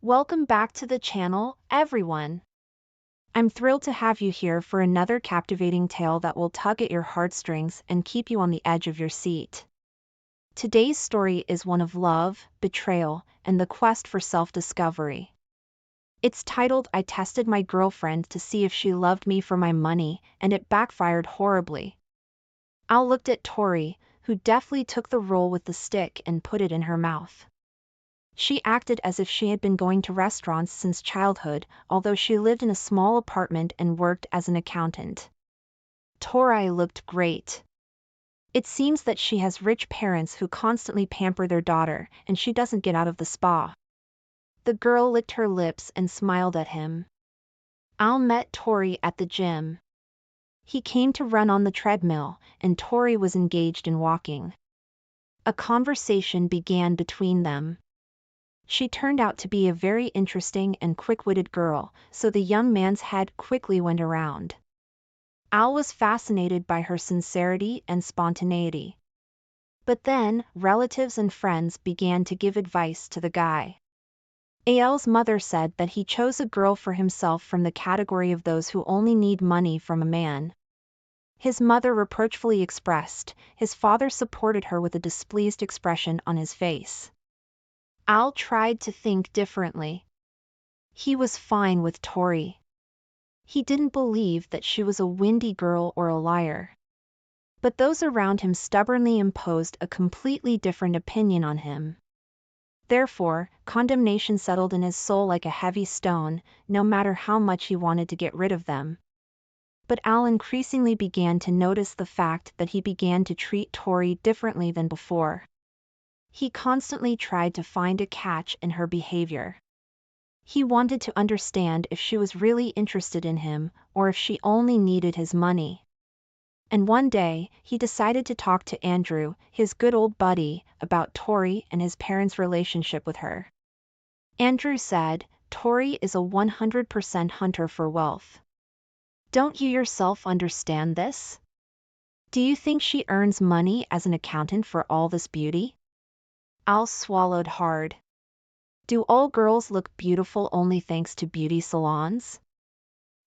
Welcome back to the channel, everyone. I'm thrilled to have you here for another captivating tale that will tug at your heartstrings and keep you on the edge of your seat. Today's story is one of love, betrayal, and the quest for self-discovery. It's titled "I Tested My Girlfriend to See If She Loved Me for My Money, and It Backfired Horribly." Al looked at Tori, who deftly took the roll with the stick and put it in her mouth. She acted as if she had been going to restaurants since childhood, although she lived in a small apartment and worked as an accountant. Tori looked great. It seems that she has rich parents who constantly pamper their daughter, and she doesn't get out of the spa. The girl licked her lips and smiled at him. Al met Tori at the gym. He came to run on the treadmill, and Tori was engaged in walking. A conversation began between them. She turned out to be a very interesting and quick-witted girl, so the young man's head quickly went around. Al was fascinated by her sincerity and spontaneity. But then, relatives and friends began to give advice to the guy. Al's mother said that he chose a girl for himself from the category of those who only need money from a man. His mother reproachfully expressed, his father supported her with a displeased expression on his face. Al tried to think differently. He was fine with Tori. He didn't believe that she was a windy girl or a liar. But those around him stubbornly imposed a completely different opinion on him. Therefore, condemnation settled in his soul like a heavy stone, no matter how much he wanted to get rid of them. But Al increasingly began to notice the fact that he began to treat Tori differently than before. He constantly tried to find a catch in her behavior. He wanted to understand if she was really interested in him, or if she only needed his money. And one day, he decided to talk to Andrew, his good old buddy, about Tori and his parents' relationship with her. Andrew said, "Tori is a 100% hunter for wealth. Don't you yourself understand this? Do you think she earns money as an accountant for all this beauty?" Al swallowed hard. Do all girls look beautiful only thanks to beauty salons?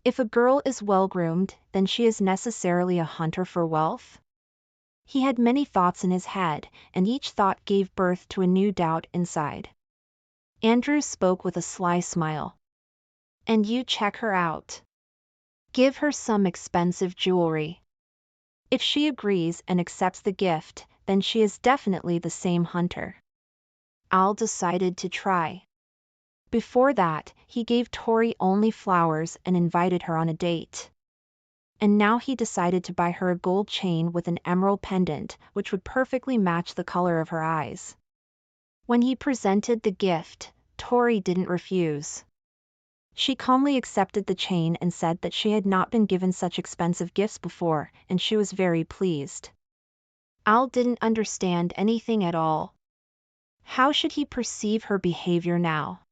If a girl is well-groomed, then she is necessarily a hunter for wealth? He had many thoughts in his head, and each thought gave birth to a new doubt inside. Andrew spoke with a sly smile. "And you check her out. Give her some expensive jewelry. If she agrees and accepts the gift, then she is definitely the same hunter." Al decided to try. Before that, he gave Tori only flowers and invited her on a date. And now he decided to buy her a gold chain with an emerald pendant, which would perfectly match the color of her eyes. When he presented the gift, Tori didn't refuse. She calmly accepted the chain and said that she had not been given such expensive gifts before, and she was very pleased. Al didn't understand anything at all. How should he perceive her behavior now?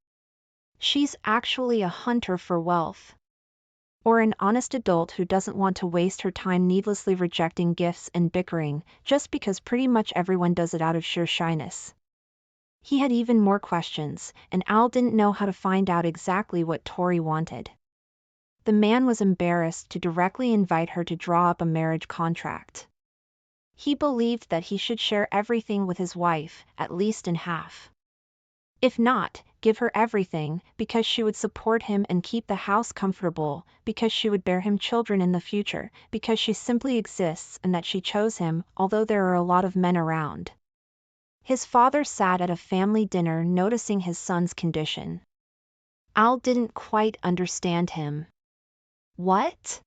She's actually a hunter for wealth. Or an honest adult who doesn't want to waste her time needlessly rejecting gifts and bickering, just because pretty much everyone does it out of sheer shyness. He had even more questions, and Al didn't know how to find out exactly what Tori wanted. The man was embarrassed to directly invite her to draw up a marriage contract. He believed that he should share everything with his wife, at least in half. If not, give her everything, because she would support him and keep the house comfortable, because she would bear him children in the future, because she simply exists and that she chose him, although there are a lot of men around. His father sat at a family dinner noticing his son's condition. Al didn't quite understand him. "What?"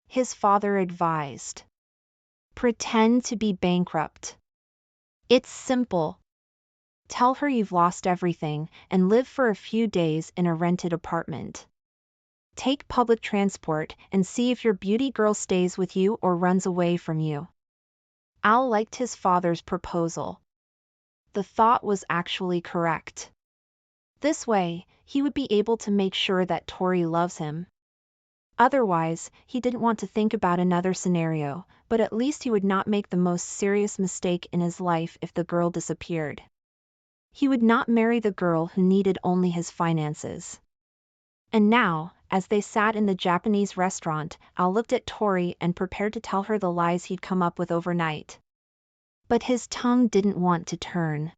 his father advised. "Pretend to be bankrupt. It's simple. Tell her you've lost everything, and live for a few days in a rented apartment. Take public transport, and see if your beauty girl stays with you or runs away from you." Al liked his father's proposal. The thought was actually correct. This way, he would be able to make sure that Tori loves him. Otherwise, he didn't want to think about another scenario, but at least he would not make the most serious mistake in his life if the girl disappeared. He would not marry the girl who needed only his finances. And now, as they sat in the Japanese restaurant, Al looked at Tori and prepared to tell her the lies he'd come up with overnight. But his tongue didn't want to turn.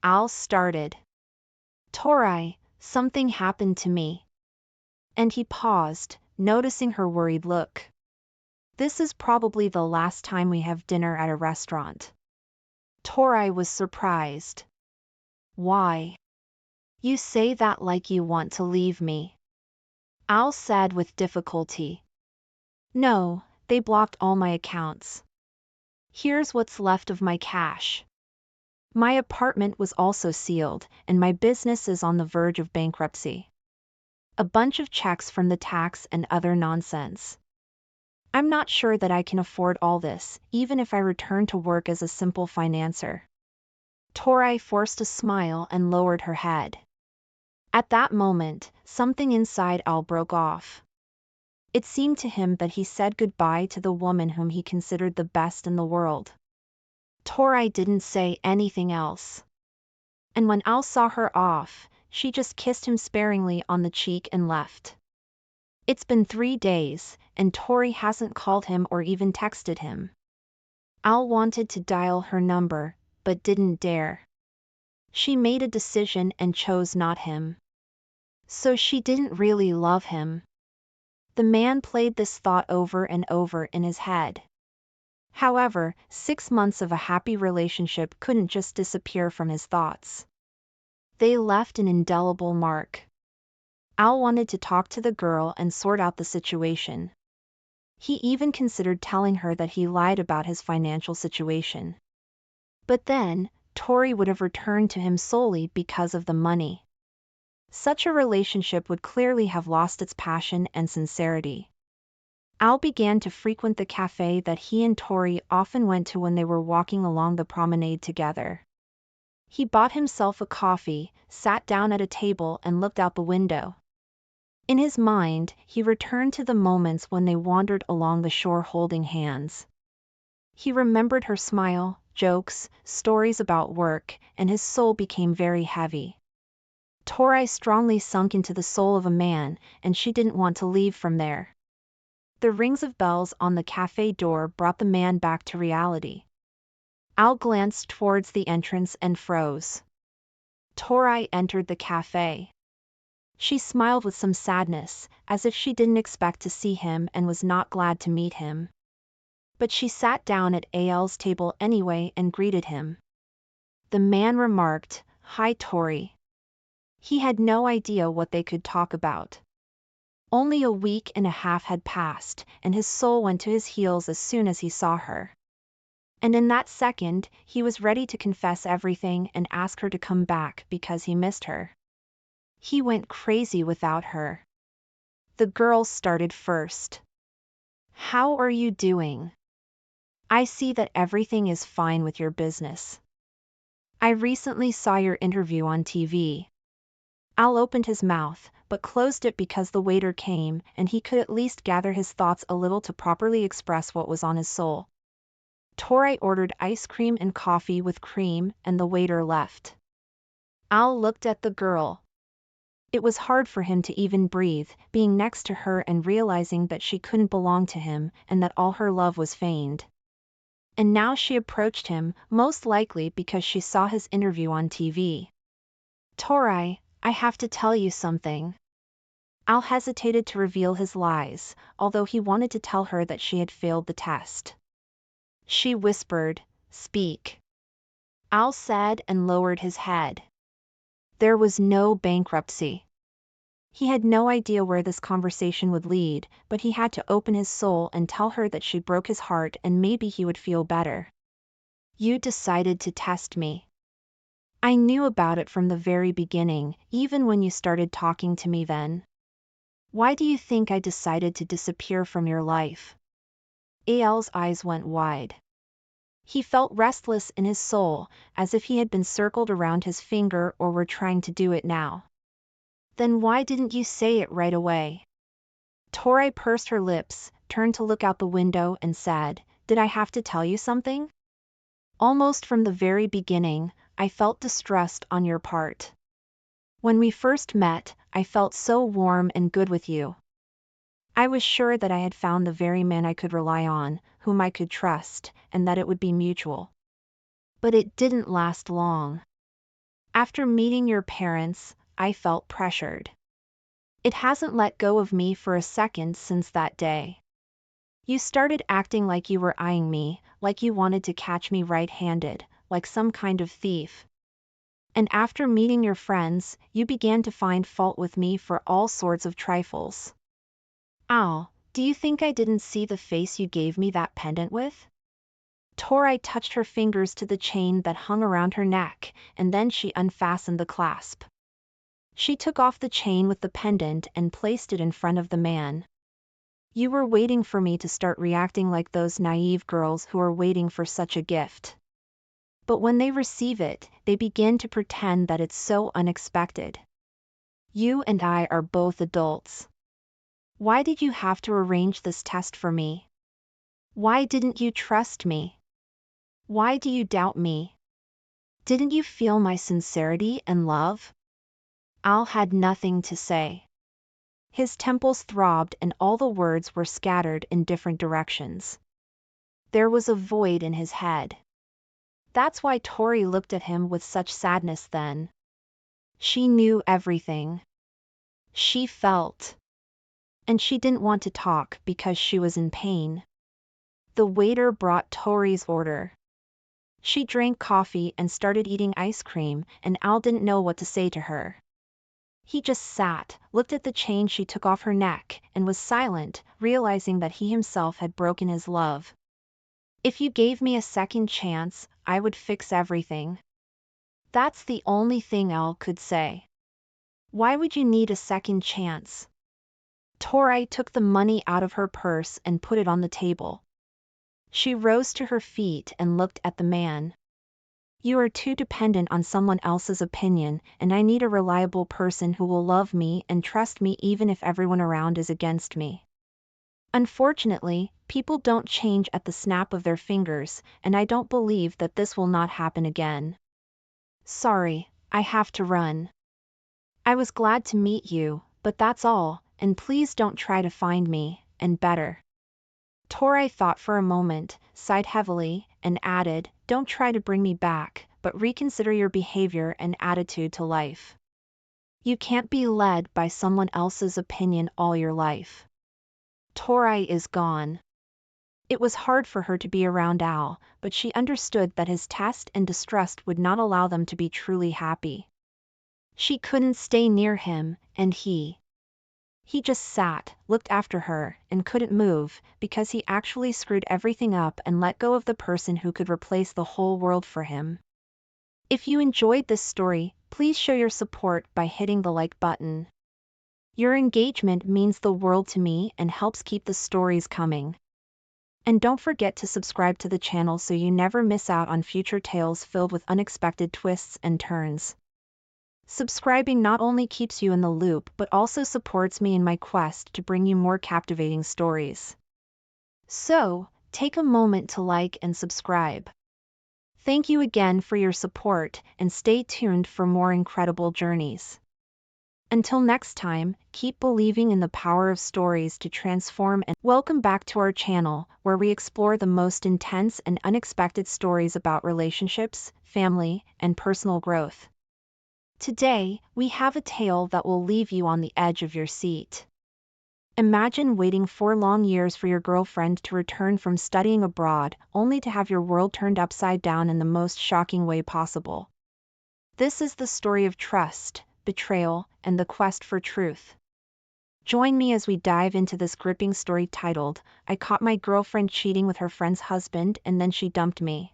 Al started. Tori, something happened to me. And he paused, noticing her worried look. This is probably the last time we have dinner at a restaurant. Tori was surprised. Why? You say that like you want to leave me. Al said with difficulty. No, they blocked all my accounts. Here's what's left of my cash. My apartment was also sealed, and my business is on the verge of bankruptcy. A bunch of checks from the tax and other nonsense. I'm not sure that I can afford all this, even if I return to work as a simple financer. Tori forced a smile and lowered her head. At that moment, something inside Al broke off. It seemed to him that he said goodbye to the woman whom he considered the best in the world. Tori didn't say anything else. And when Al saw her off, she just kissed him sparingly on the cheek and left. It's been 3 days, and Tori hasn't called him or even texted him. Al wanted to dial her number, but didn't dare. She made a decision and chose not him. So she didn't really love him. The man played this thought over and over in his head. However, 6 months of a happy relationship couldn't just disappear from his thoughts. They left an indelible mark. Al wanted to talk to the girl and sort out the situation. He even considered telling her that he lied about his financial situation. But then, Tori would have returned to him solely because of the money. Such a relationship would clearly have lost its passion and sincerity. Al began to frequent the cafe that he and Tori often went to when they were walking along the promenade together. He bought himself a coffee, sat down at a table and looked out the window. In his mind, he returned to the moments when they wandered along the shore holding hands. He remembered her smile, jokes, stories about work, and his soul became very heavy. Tori strongly sunk into the soul of a man, and she didn't want to leave from there. The rings of bells on the cafe door brought the man back to reality. Al glanced towards the entrance and froze. Tori entered the cafe. She smiled with some sadness, as if she didn't expect to see him and was not glad to meet him. But she sat down at Al's table anyway and greeted him. The man remarked, "Hi Tori." He had no idea what they could talk about. Only a week and a half had passed, and his soul went to his heels as soon as he saw her. And in that second, he was ready to confess everything and ask her to come back because he missed her. He went crazy without her. The girl started first. "How are you doing? I see that everything is fine with your business. I recently saw your interview on TV." Al opened his mouth, but closed it because the waiter came, and he could at least gather his thoughts a little to properly express what was on his soul. Tori ordered ice cream and coffee with cream, and the waiter left. Al looked at the girl. It was hard for him to even breathe, being next to her and realizing that she couldn't belong to him, and that all her love was feigned. And now she approached him, most likely because she saw his interview on TV. "Tori, I have to tell you something." Al hesitated to reveal his lies, although he wanted to tell her that she had failed the test. She whispered, "Speak." Al said and lowered his head. There was no bankruptcy. He had no idea where this conversation would lead, but he had to open his soul and tell her that she broke his heart and maybe he would feel better. "You decided to test me. I knew about it from the very beginning, even when you started talking to me then. Why do you think I decided to disappear from your life?" Al's eyes went wide. He felt restless in his soul, as if he had been circled around his finger or were trying to do it now. "Then why didn't you say it right away?" Tori pursed her lips, turned to look out the window and said, "Did I have to tell you something? Almost from the very beginning, I felt distrust on your part. When we first met, I felt so warm and good with you. I was sure that I had found the very man I could rely on, whom I could trust, and that it would be mutual. But it didn't last long. After meeting your parents, I felt pressured. It hasn't let go of me for a second since that day. You started acting like you were eyeing me, like you wanted to catch me red-handed, like some kind of thief. And after meeting your friends, you began to find fault with me for all sorts of trifles. Al, do you think I didn't see the face you gave me that pendant with? Tori touched her fingers to the chain that hung around her neck, and then she unfastened the clasp. She took off the chain with the pendant and placed it in front of the man. You were waiting for me to start reacting like those naive girls who are waiting for such a gift. But when they receive it, they begin to pretend that it's so unexpected. You and I are both adults. Why did you have to arrange this test for me? Why didn't you trust me? Why do you doubt me? Didn't you feel my sincerity and love? Al had nothing to say. His temples throbbed and all the words were scattered in different directions. There was a void in his head. That's why Tori looked at him with such sadness then. She knew everything. She felt. And she didn't want to talk because she was in pain. The waiter brought Tori's order. She drank coffee and started eating ice cream, and Al didn't know what to say to her. He just sat, looked at the chain she took off her neck, and was silent, realizing that he himself had broken his love. If you gave me a second chance, I would fix everything. That's the only thing Al could say. Why would you need a second chance? Tori took the money out of her purse and put it on the table. She rose to her feet and looked at the man. You are too dependent on someone else's opinion, and I need a reliable person who will love me and trust me even if everyone around is against me. Unfortunately, people don't change at the snap of their fingers, and I don't believe that this will not happen again. Sorry, I have to run. I was glad to meet you, but that's all, and please don't try to find me, and better. Tori thought for a moment, sighed heavily, and added, don't try to bring me back, but reconsider your behavior and attitude to life. You can't be led by someone else's opinion all your life. Tori is gone. It was hard for her to be around Al, but she understood that his test and distrust would not allow them to be truly happy. She couldn't stay near him, and he just sat, looked after her, and couldn't move, because he actually screwed everything up and let go of the person who could replace the whole world for him. If you enjoyed this story, please show your support by hitting the like button. Your engagement means the world to me and helps keep the stories coming. And don't forget to subscribe to the channel so you never miss out on future tales filled with unexpected twists and turns. Subscribing not only keeps you in the loop but also supports me in my quest to bring you more captivating stories. So, take a moment to like and subscribe. Thank you again for your support, and stay tuned for more incredible journeys. Until next time, keep believing in the power of stories to transform, and welcome back to our channel, where we explore the most intense and unexpected stories about relationships, family, and personal growth. Today, we have a tale that will leave you on the edge of your seat. Imagine waiting 4 long years for your girlfriend to return from studying abroad, only to have your world turned upside down in the most shocking way possible. This is the story of trust, betrayal, and the quest for truth. Join me as we dive into this gripping story titled, I Caught My Girlfriend Cheating with Her Friend's Husband and Then She Dumped Me.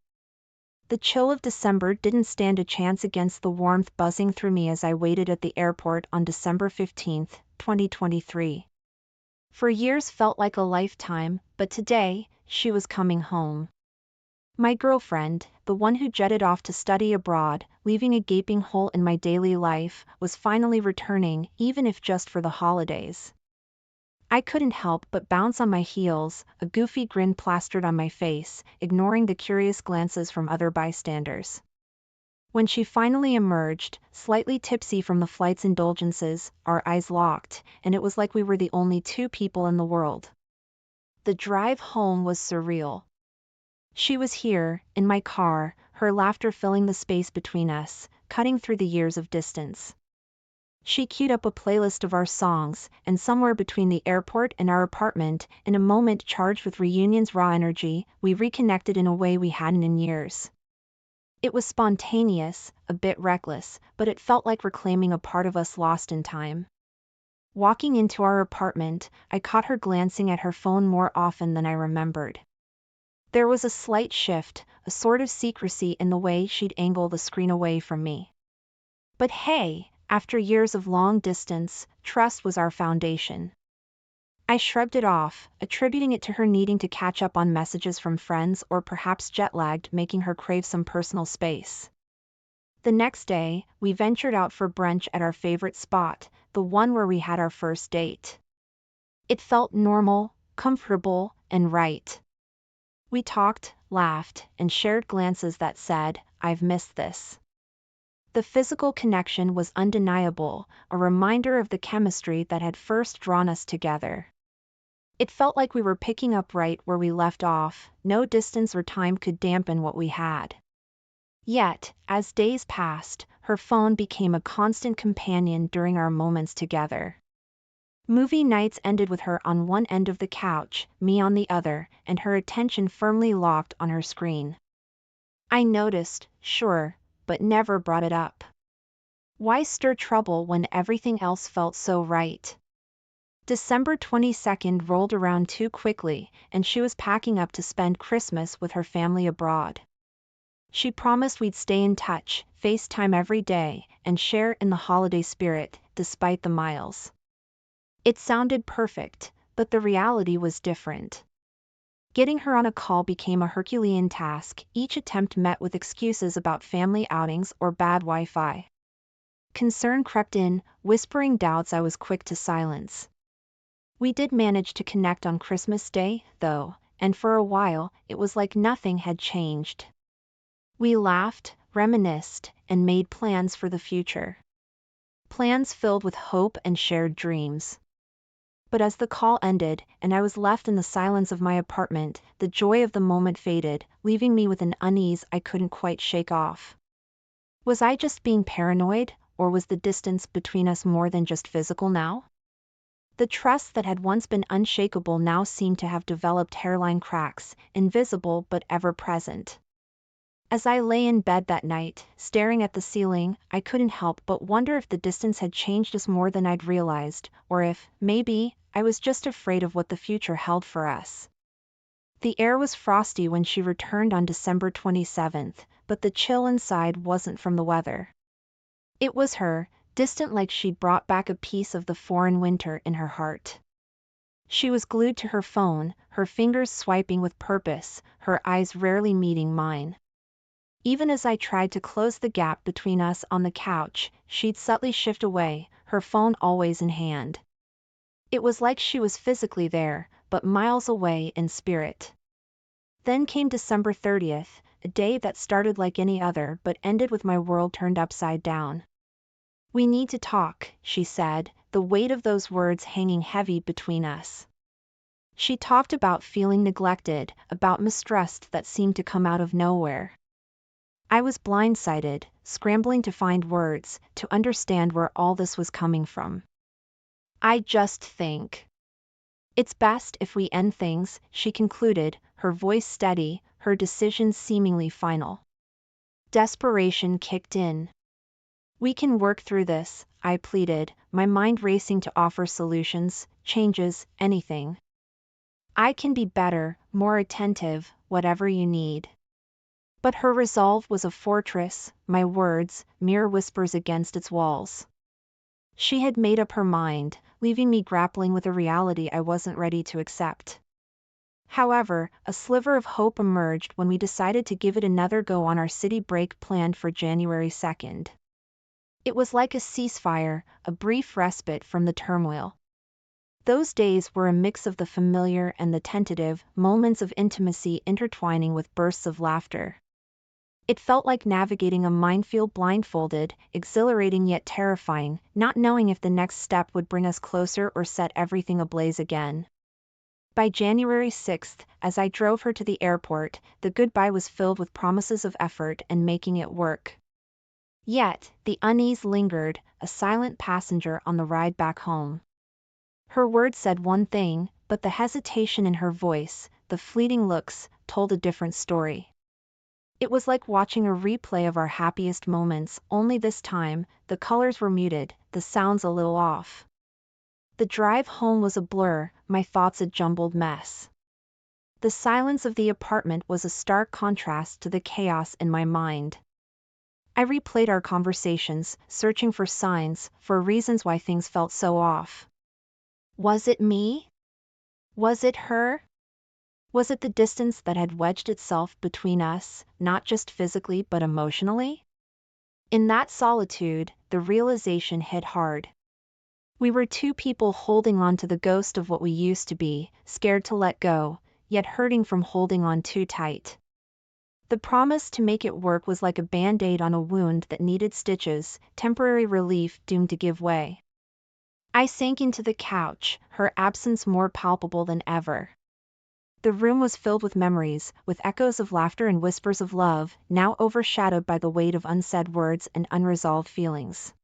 The chill of December didn't stand a chance against the warmth buzzing through me as I waited at the airport on December 15, 2023. For years felt like a lifetime, but today, she was coming home. My girlfriend, the one who jetted off to study abroad, leaving a gaping hole in my daily life, was finally returning, even if just for the holidays. I couldn't help but bounce on my heels, a goofy grin plastered on my face, ignoring the curious glances from other bystanders. When she finally emerged, slightly tipsy from the flight's indulgences, our eyes locked, and it was like we were the only two people in the world. The drive home was surreal. She was here, in my car, her laughter filling the space between us, cutting through the years of distance. She queued up a playlist of our songs, and somewhere between the airport and our apartment, in a moment charged with reunion's raw energy, we reconnected in a way we hadn't in years. It was spontaneous, a bit reckless, but it felt like reclaiming a part of us lost in time. Walking into our apartment, I caught her glancing at her phone more often than I remembered. There was a slight shift, a sort of secrecy in the way she'd angle the screen away from me. But hey, after years of long distance, trust was our foundation. I shrugged it off, attributing it to her needing to catch up on messages from friends or perhaps jet-lagged, making her crave some personal space. The next day, we ventured out for brunch at our favorite spot, the one where we had our first date. It felt normal, comfortable, and right. We talked, laughed, and shared glances that said, "I've missed this." The physical connection was undeniable, a reminder of the chemistry that had first drawn us together. It felt like we were picking up right where we left off, no distance or time could dampen what we had. Yet, as days passed, her phone became a constant companion during our moments together. Movie nights ended with her on one end of the couch, me on the other, and her attention firmly locked on her screen. I noticed, sure, but never brought it up. Why stir trouble when everything else felt so right? December 22nd rolled around too quickly, and she was packing up to spend Christmas with her family abroad. She promised we'd stay in touch, FaceTime every day, and share in the holiday spirit, despite the miles. It sounded perfect, but the reality was different. Getting her on a call became a Herculean task, each attempt met with excuses about family outings or bad Wi-Fi. Concern crept in, whispering doubts I was quick to silence. We did manage to connect on Christmas Day, though, and for a while, it was like nothing had changed. We laughed, reminisced, and made plans for the future. Plans filled with hope and shared dreams. But as the call ended, and I was left in the silence of my apartment, the joy of the moment faded, leaving me with an unease I couldn't quite shake off. Was I just being paranoid, or was the distance between us more than just physical now? The trust that had once been unshakable now seemed to have developed hairline cracks, invisible but ever present. As I lay in bed that night, staring at the ceiling, I couldn't help but wonder if the distance had changed us more than I'd realized, or if, maybe, I was just afraid of what the future held for us. The air was frosty when she returned on December 27th, but the chill inside wasn't from the weather. It was her, distant like she'd brought back a piece of the foreign winter in her heart. She was glued to her phone, her fingers swiping with purpose, her eyes rarely meeting mine. Even as I tried to close the gap between us on the couch, she'd subtly shift away, her phone always in hand. It was like she was physically there, but miles away in spirit. Then came December 30th, a day that started like any other but ended with my world turned upside down. "We need to talk," she said, the weight of those words hanging heavy between us. She talked about feeling neglected, about mistrust that seemed to come out of nowhere. I was blindsided, scrambling to find words, to understand where all this was coming from. "I just think it's best if we end things," she concluded, her voice steady, her decisions seemingly final. Desperation kicked in. "We can work through this," I pleaded, my mind racing to offer solutions, changes, anything. "I can be better, more attentive, whatever you need." But her resolve was a fortress, my words, mere whispers against its walls. She had made up her mind, leaving me grappling with a reality I wasn't ready to accept. However, a sliver of hope emerged when we decided to give it another go on our city break planned for January 2nd. It was like a ceasefire, a brief respite from the turmoil. Those days were a mix of the familiar and the tentative, moments of intimacy intertwining with bursts of laughter. It felt like navigating a minefield blindfolded, exhilarating yet terrifying, not knowing if the next step would bring us closer or set everything ablaze again. By January 6th, as I drove her to the airport, the goodbye was filled with promises of effort and making it work. Yet, the unease lingered, a silent passenger on the ride back home. Her words said one thing, but the hesitation in her voice, the fleeting looks, told a different story. It was like watching a replay of our happiest moments, only this time, the colors were muted, the sounds a little off. The drive home was a blur, my thoughts a jumbled mess. The silence of the apartment was a stark contrast to the chaos in my mind. I replayed our conversations, searching for signs, for reasons why things felt so off. Was it me? Was it her? Was it the distance that had wedged itself between us, not just physically but emotionally? In that solitude, the realization hit hard. We were two people holding on to the ghost of what we used to be, scared to let go, yet hurting from holding on too tight. The promise to make it work was like a band-aid on a wound that needed stitches, temporary relief doomed to give way. I sank into the couch, her absence more palpable than ever. The room was filled with memories, with echoes of laughter and whispers of love, now overshadowed by the weight of unsaid words and unresolved feelings.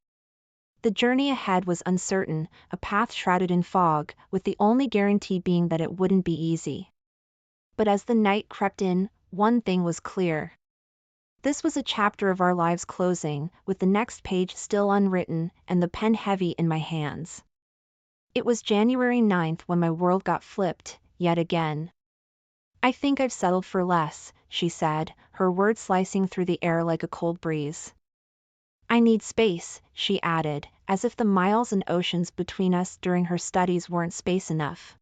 The journey ahead was uncertain, a path shrouded in fog, with the only guarantee being that it wouldn't be easy. But as the night crept in, one thing was clear. This was a chapter of our lives closing, with the next page still unwritten, and the pen heavy in my hands. It was January 9th when my world got flipped, yet again. I think I've settled for less, she said, her words slicing through the air like a cold breeze. I need space, she added, as if the miles and oceans between us during her studies weren't space enough.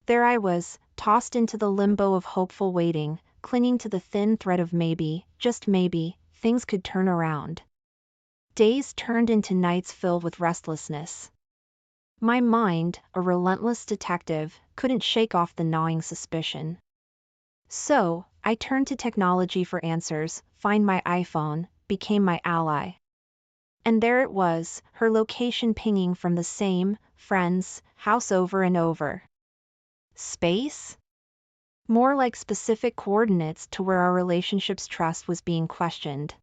There I was, tossed into the limbo of hopeful waiting, clinging to the thin thread of maybe, just maybe, things could turn around. Days turned into nights filled with restlessness. My mind, a relentless detective, couldn't shake off the gnawing suspicion. So, I turned to technology for answers. Find My iPhone became my ally. And there it was, her location pinging from the same, friend's, house over and over. Space? More like specific coordinates to where our relationship's trust was being questioned.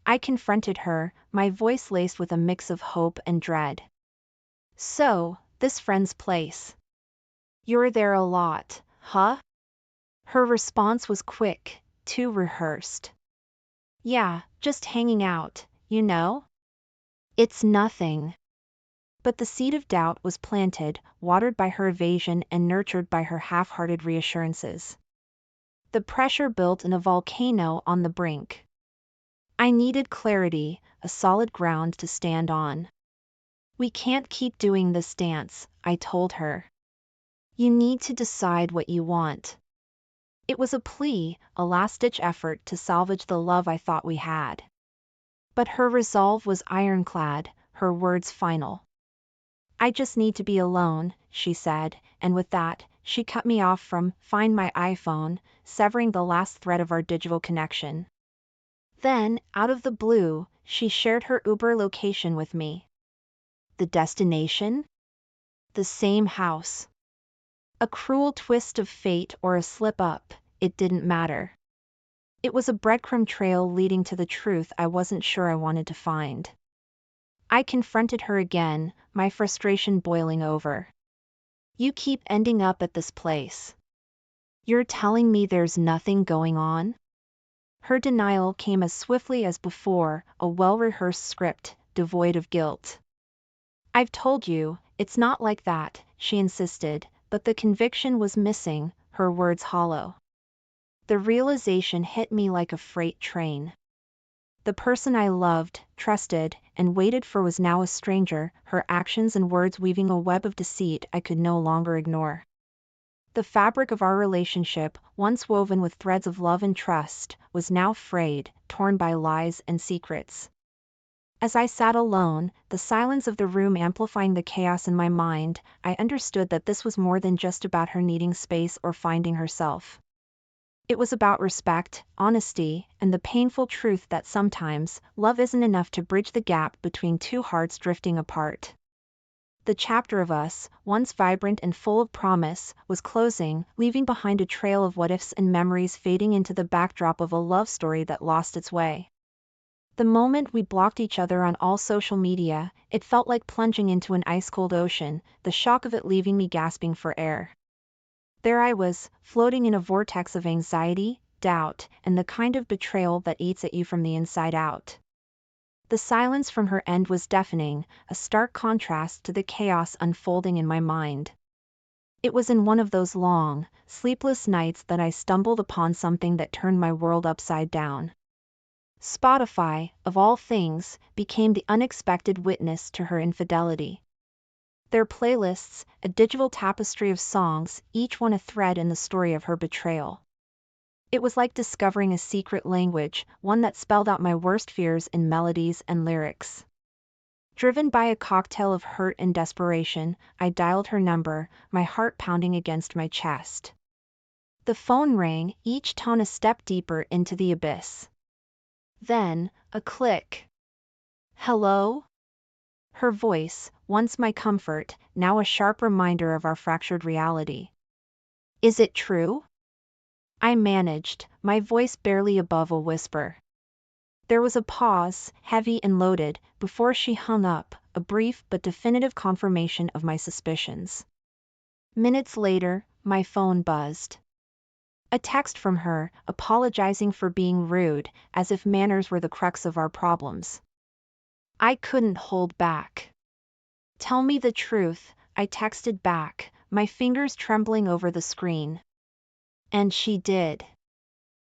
I confronted her, my voice laced with a mix of hope and dread. So, this friend's place. You're there a lot, huh? Her response was quick, too rehearsed. Yeah, just hanging out, you know? It's nothing. But the seed of doubt was planted, watered by her evasion and nurtured by her half-hearted reassurances. The pressure built in a volcano on the brink. I needed clarity, a solid ground to stand on. We can't keep doing this dance, I told her. You need to decide what you want. It was a plea, a last-ditch effort to salvage the love I thought we had. But her resolve was ironclad, her words final. I just need to be alone, she said, and with that, she cut me off from Find My iPhone, severing the last thread of our digital connection. Then, out of the blue, she shared her Uber location with me. The destination? The same house. A cruel twist of fate or a slip-up, it didn't matter. It was a breadcrumb trail leading to the truth I wasn't sure I wanted to find. I confronted her again, my frustration boiling over. You keep ending up at this place. You're telling me there's nothing going on? Her denial came as swiftly as before, a well-rehearsed script, devoid of guilt. I've told you, it's not like that, she insisted, but the conviction was missing, her words hollow. The realization hit me like a freight train. The person I loved, trusted, and waited for was now a stranger, her actions and words weaving a web of deceit I could no longer ignore. The fabric of our relationship, once woven with threads of love and trust, was now frayed, torn by lies and secrets. As I sat alone, the silence of the room amplifying the chaos in my mind, I understood that this was more than just about her needing space or finding herself. It was about respect, honesty, and the painful truth that sometimes, love isn't enough to bridge the gap between two hearts drifting apart. The chapter of us, once vibrant and full of promise, was closing, leaving behind a trail of what-ifs and memories fading into the backdrop of a love story that lost its way. The moment we blocked each other on all social media, it felt like plunging into an ice-cold ocean, the shock of it leaving me gasping for air. There I was, floating in a vortex of anxiety, doubt, and the kind of betrayal that eats at you from the inside out. The silence from her end was deafening, a stark contrast to the chaos unfolding in my mind. It was in one of those long, sleepless nights that I stumbled upon something that turned my world upside down. Spotify, of all things, became the unexpected witness to her infidelity. Their playlists, a digital tapestry of songs, each one a thread in the story of her betrayal. It was like discovering a secret language, one that spelled out my worst fears in melodies and lyrics. Driven by a cocktail of hurt and desperation, I dialed her number, my heart pounding against my chest. The phone rang, each tone a step deeper into the abyss. Then, a click. Hello? Her voice, once my comfort, now a sharp reminder of our fractured reality. Is it true? I managed, my voice barely above a whisper. There was a pause, heavy and loaded, before she hung up, a brief but definitive confirmation of my suspicions. Minutes later, my phone buzzed. A text from her, apologizing for being rude, as if manners were the crux of our problems. I couldn't hold back. Tell me the truth, I texted back, my fingers trembling over the screen. And she did.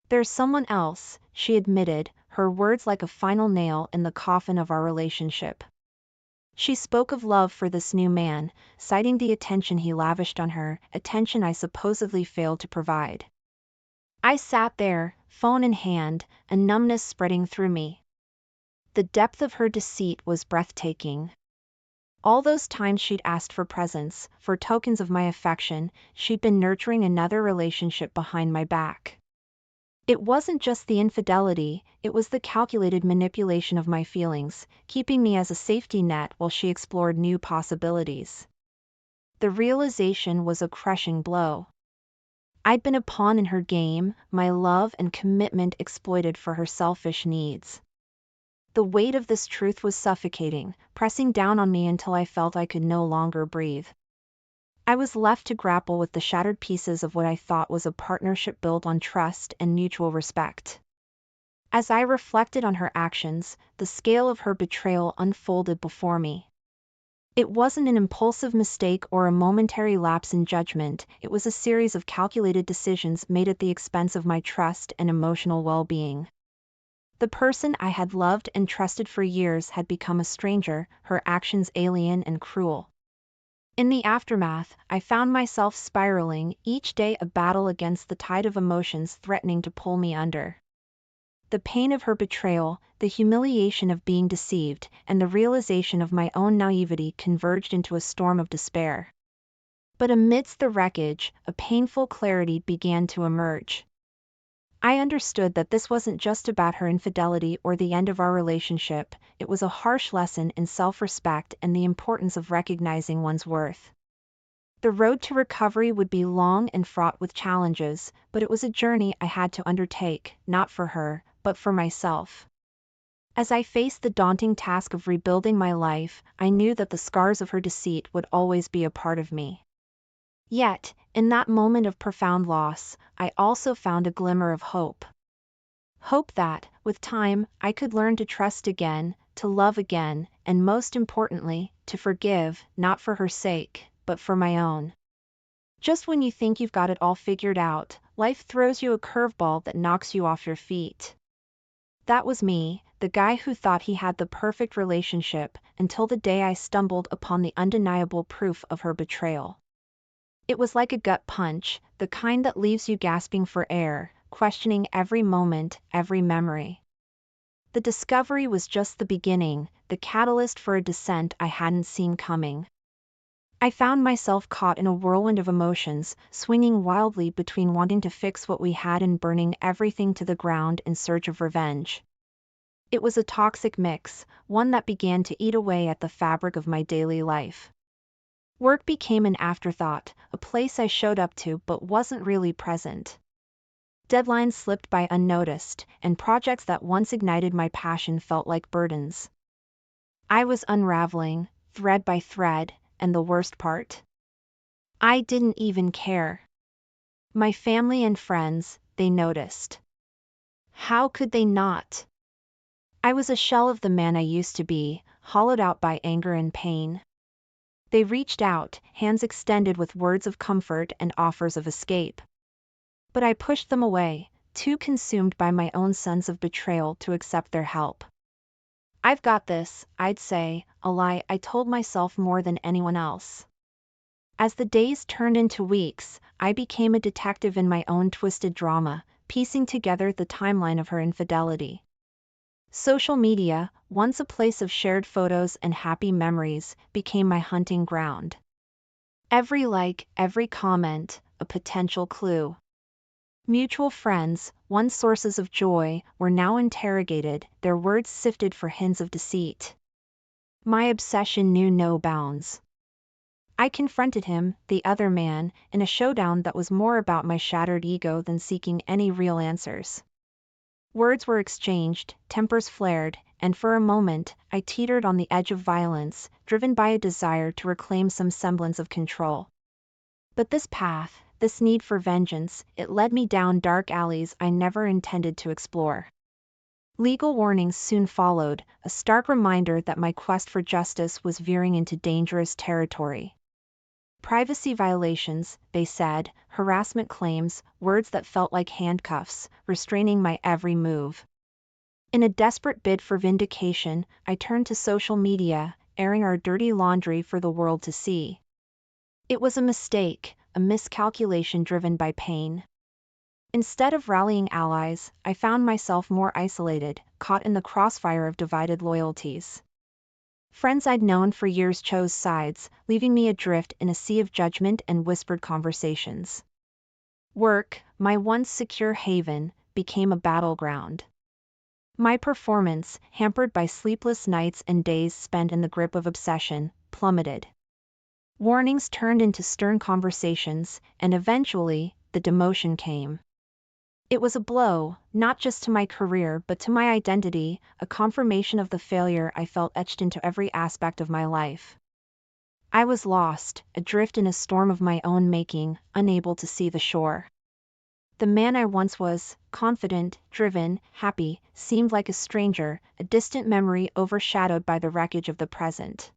There's someone else, she admitted, her words like a final nail in the coffin of our relationship. She spoke of love for this new man, citing the attention he lavished on her, attention I supposedly failed to provide. I sat there, phone in hand, a numbness spreading through me. The depth of her deceit was breathtaking. All those times she'd asked for presents, for tokens of my affection, she'd been nurturing another relationship behind my back. It wasn't just the infidelity, it was the calculated manipulation of my feelings, keeping me as a safety net while she explored new possibilities. The realization was a crushing blow. I'd been a pawn in her game, my love and commitment exploited for her selfish needs. The weight of this truth was suffocating, pressing down on me until I felt I could no longer breathe. I was left to grapple with the shattered pieces of what I thought was a partnership built on trust and mutual respect. As I reflected on her actions, the scale of her betrayal unfolded before me. It wasn't an impulsive mistake or a momentary lapse in judgment, it was a series of calculated decisions made at the expense of my trust and emotional well-being. The person I had loved and trusted for years had become a stranger, her actions alien and cruel. In the aftermath, I found myself spiraling, each day a battle against the tide of emotions threatening to pull me under. The pain of her betrayal, the humiliation of being deceived, and the realization of my own naivety converged into a storm of despair. But amidst the wreckage, a painful clarity began to emerge. I understood that this wasn't just about her infidelity or the end of our relationship, it was a harsh lesson in self-respect and the importance of recognizing one's worth. The road to recovery would be long and fraught with challenges, but it was a journey I had to undertake, not for her, but for myself. As I faced the daunting task of rebuilding my life, I knew that the scars of her deceit would always be a part of me. Yet, in that moment of profound loss, I also found a glimmer of hope. Hope that, with time, I could learn to trust again, to love again, and most importantly, to forgive, not for her sake, but for my own. Just when you think you've got it all figured out, life throws you a curveball that knocks you off your feet. That was me, the guy who thought he had the perfect relationship, until the day I stumbled upon the undeniable proof of her betrayal. It was like a gut punch, the kind that leaves you gasping for air, questioning every moment, every memory. The discovery was just the beginning, the catalyst for a descent I hadn't seen coming. I found myself caught in a whirlwind of emotions, swinging wildly between wanting to fix what we had and burning everything to the ground in search of revenge. It was a toxic mix, one that began to eat away at the fabric of my daily life. Work became an afterthought, a place I showed up to but wasn't really present. Deadlines slipped by unnoticed, and projects that once ignited my passion felt like burdens. I was unraveling, thread by thread, and the worst part? I didn't even care. My family and friends, they noticed. How could they not? I was a shell of the man I used to be, hollowed out by anger and pain. They reached out, hands extended with words of comfort and offers of escape. But I pushed them away, too consumed by my own sense of betrayal to accept their help. I've got this, I'd say, a lie I told myself more than anyone else. As the days turned into weeks, I became a detective in my own twisted drama, piecing together the timeline of her infidelity. Social media, once a place of shared photos and happy memories, became my hunting ground. Every like, every comment, a potential clue. Mutual friends, once sources of joy, were now interrogated, their words sifted for hints of deceit. My obsession knew no bounds. I confronted him, the other man, in a showdown that was more about my shattered ego than seeking any real answers. Words were exchanged, tempers flared, and for a moment, I teetered on the edge of violence, driven by a desire to reclaim some semblance of control. But this path, this need for vengeance, it led me down dark alleys I never intended to explore. Legal warnings soon followed, a stark reminder that my quest for justice was veering into dangerous territory. Privacy violations, they said, harassment claims, words that felt like handcuffs, restraining my every move. In a desperate bid for vindication, I turned to social media, airing our dirty laundry for the world to see. It was a mistake, a miscalculation driven by pain. Instead of rallying allies, I found myself more isolated, caught in the crossfire of divided loyalties. Friends I'd known for years chose sides, leaving me adrift in a sea of judgment and whispered conversations. Work, my once secure haven, became a battleground. My performance, hampered by sleepless nights and days spent in the grip of obsession, plummeted. Warnings turned into stern conversations, and eventually, the demotion came. It was a blow, not just to my career but to my identity, a confirmation of the failure I felt etched into every aspect of my life. I was lost, adrift in a storm of my own making, unable to see the shore. The man I once was, confident, driven, happy, seemed like a stranger, a distant memory overshadowed by the wreckage of the present.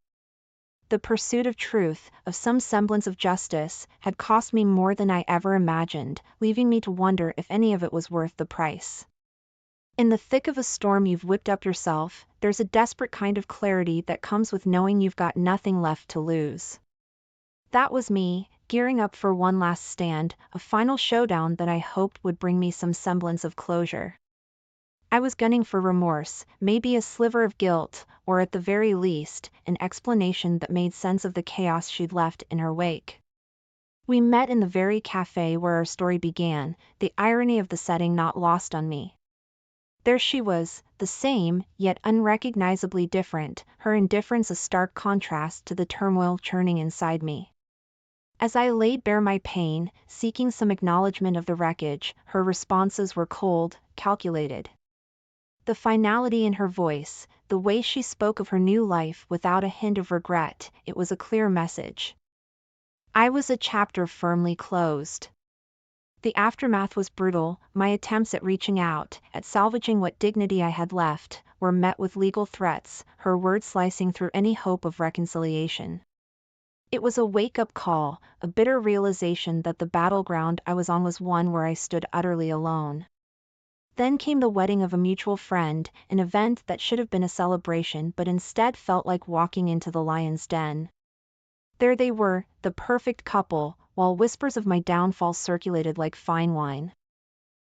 The pursuit of truth, of some semblance of justice, had cost me more than I ever imagined, leaving me to wonder if any of it was worth the price. In the thick of a storm you've whipped up yourself, there's a desperate kind of clarity that comes with knowing you've got nothing left to lose. That was me, gearing up for one last stand, a final showdown that I hoped would bring me some semblance of closure. I was gunning for remorse, maybe a sliver of guilt, or at the very least, an explanation that made sense of the chaos she'd left in her wake. We met in the very cafe where our story began, the irony of the setting not lost on me. There she was, the same, yet unrecognizably different, her indifference a stark contrast to the turmoil churning inside me. As I laid bare my pain, seeking some acknowledgement of the wreckage, her responses were cold, calculated. The finality in her voice, the way she spoke of her new life without a hint of regret, it was a clear message. I was a chapter firmly closed. The aftermath was brutal. My attempts at reaching out, at salvaging what dignity I had left, were met with legal threats, her words slicing through any hope of reconciliation. It was a wake-up call, a bitter realization that the battleground I was on was one where I stood utterly alone. Then came the wedding of a mutual friend, an event that should have been a celebration but instead felt like walking into the lion's den. There they were, the perfect couple, while whispers of my downfall circulated like fine wine.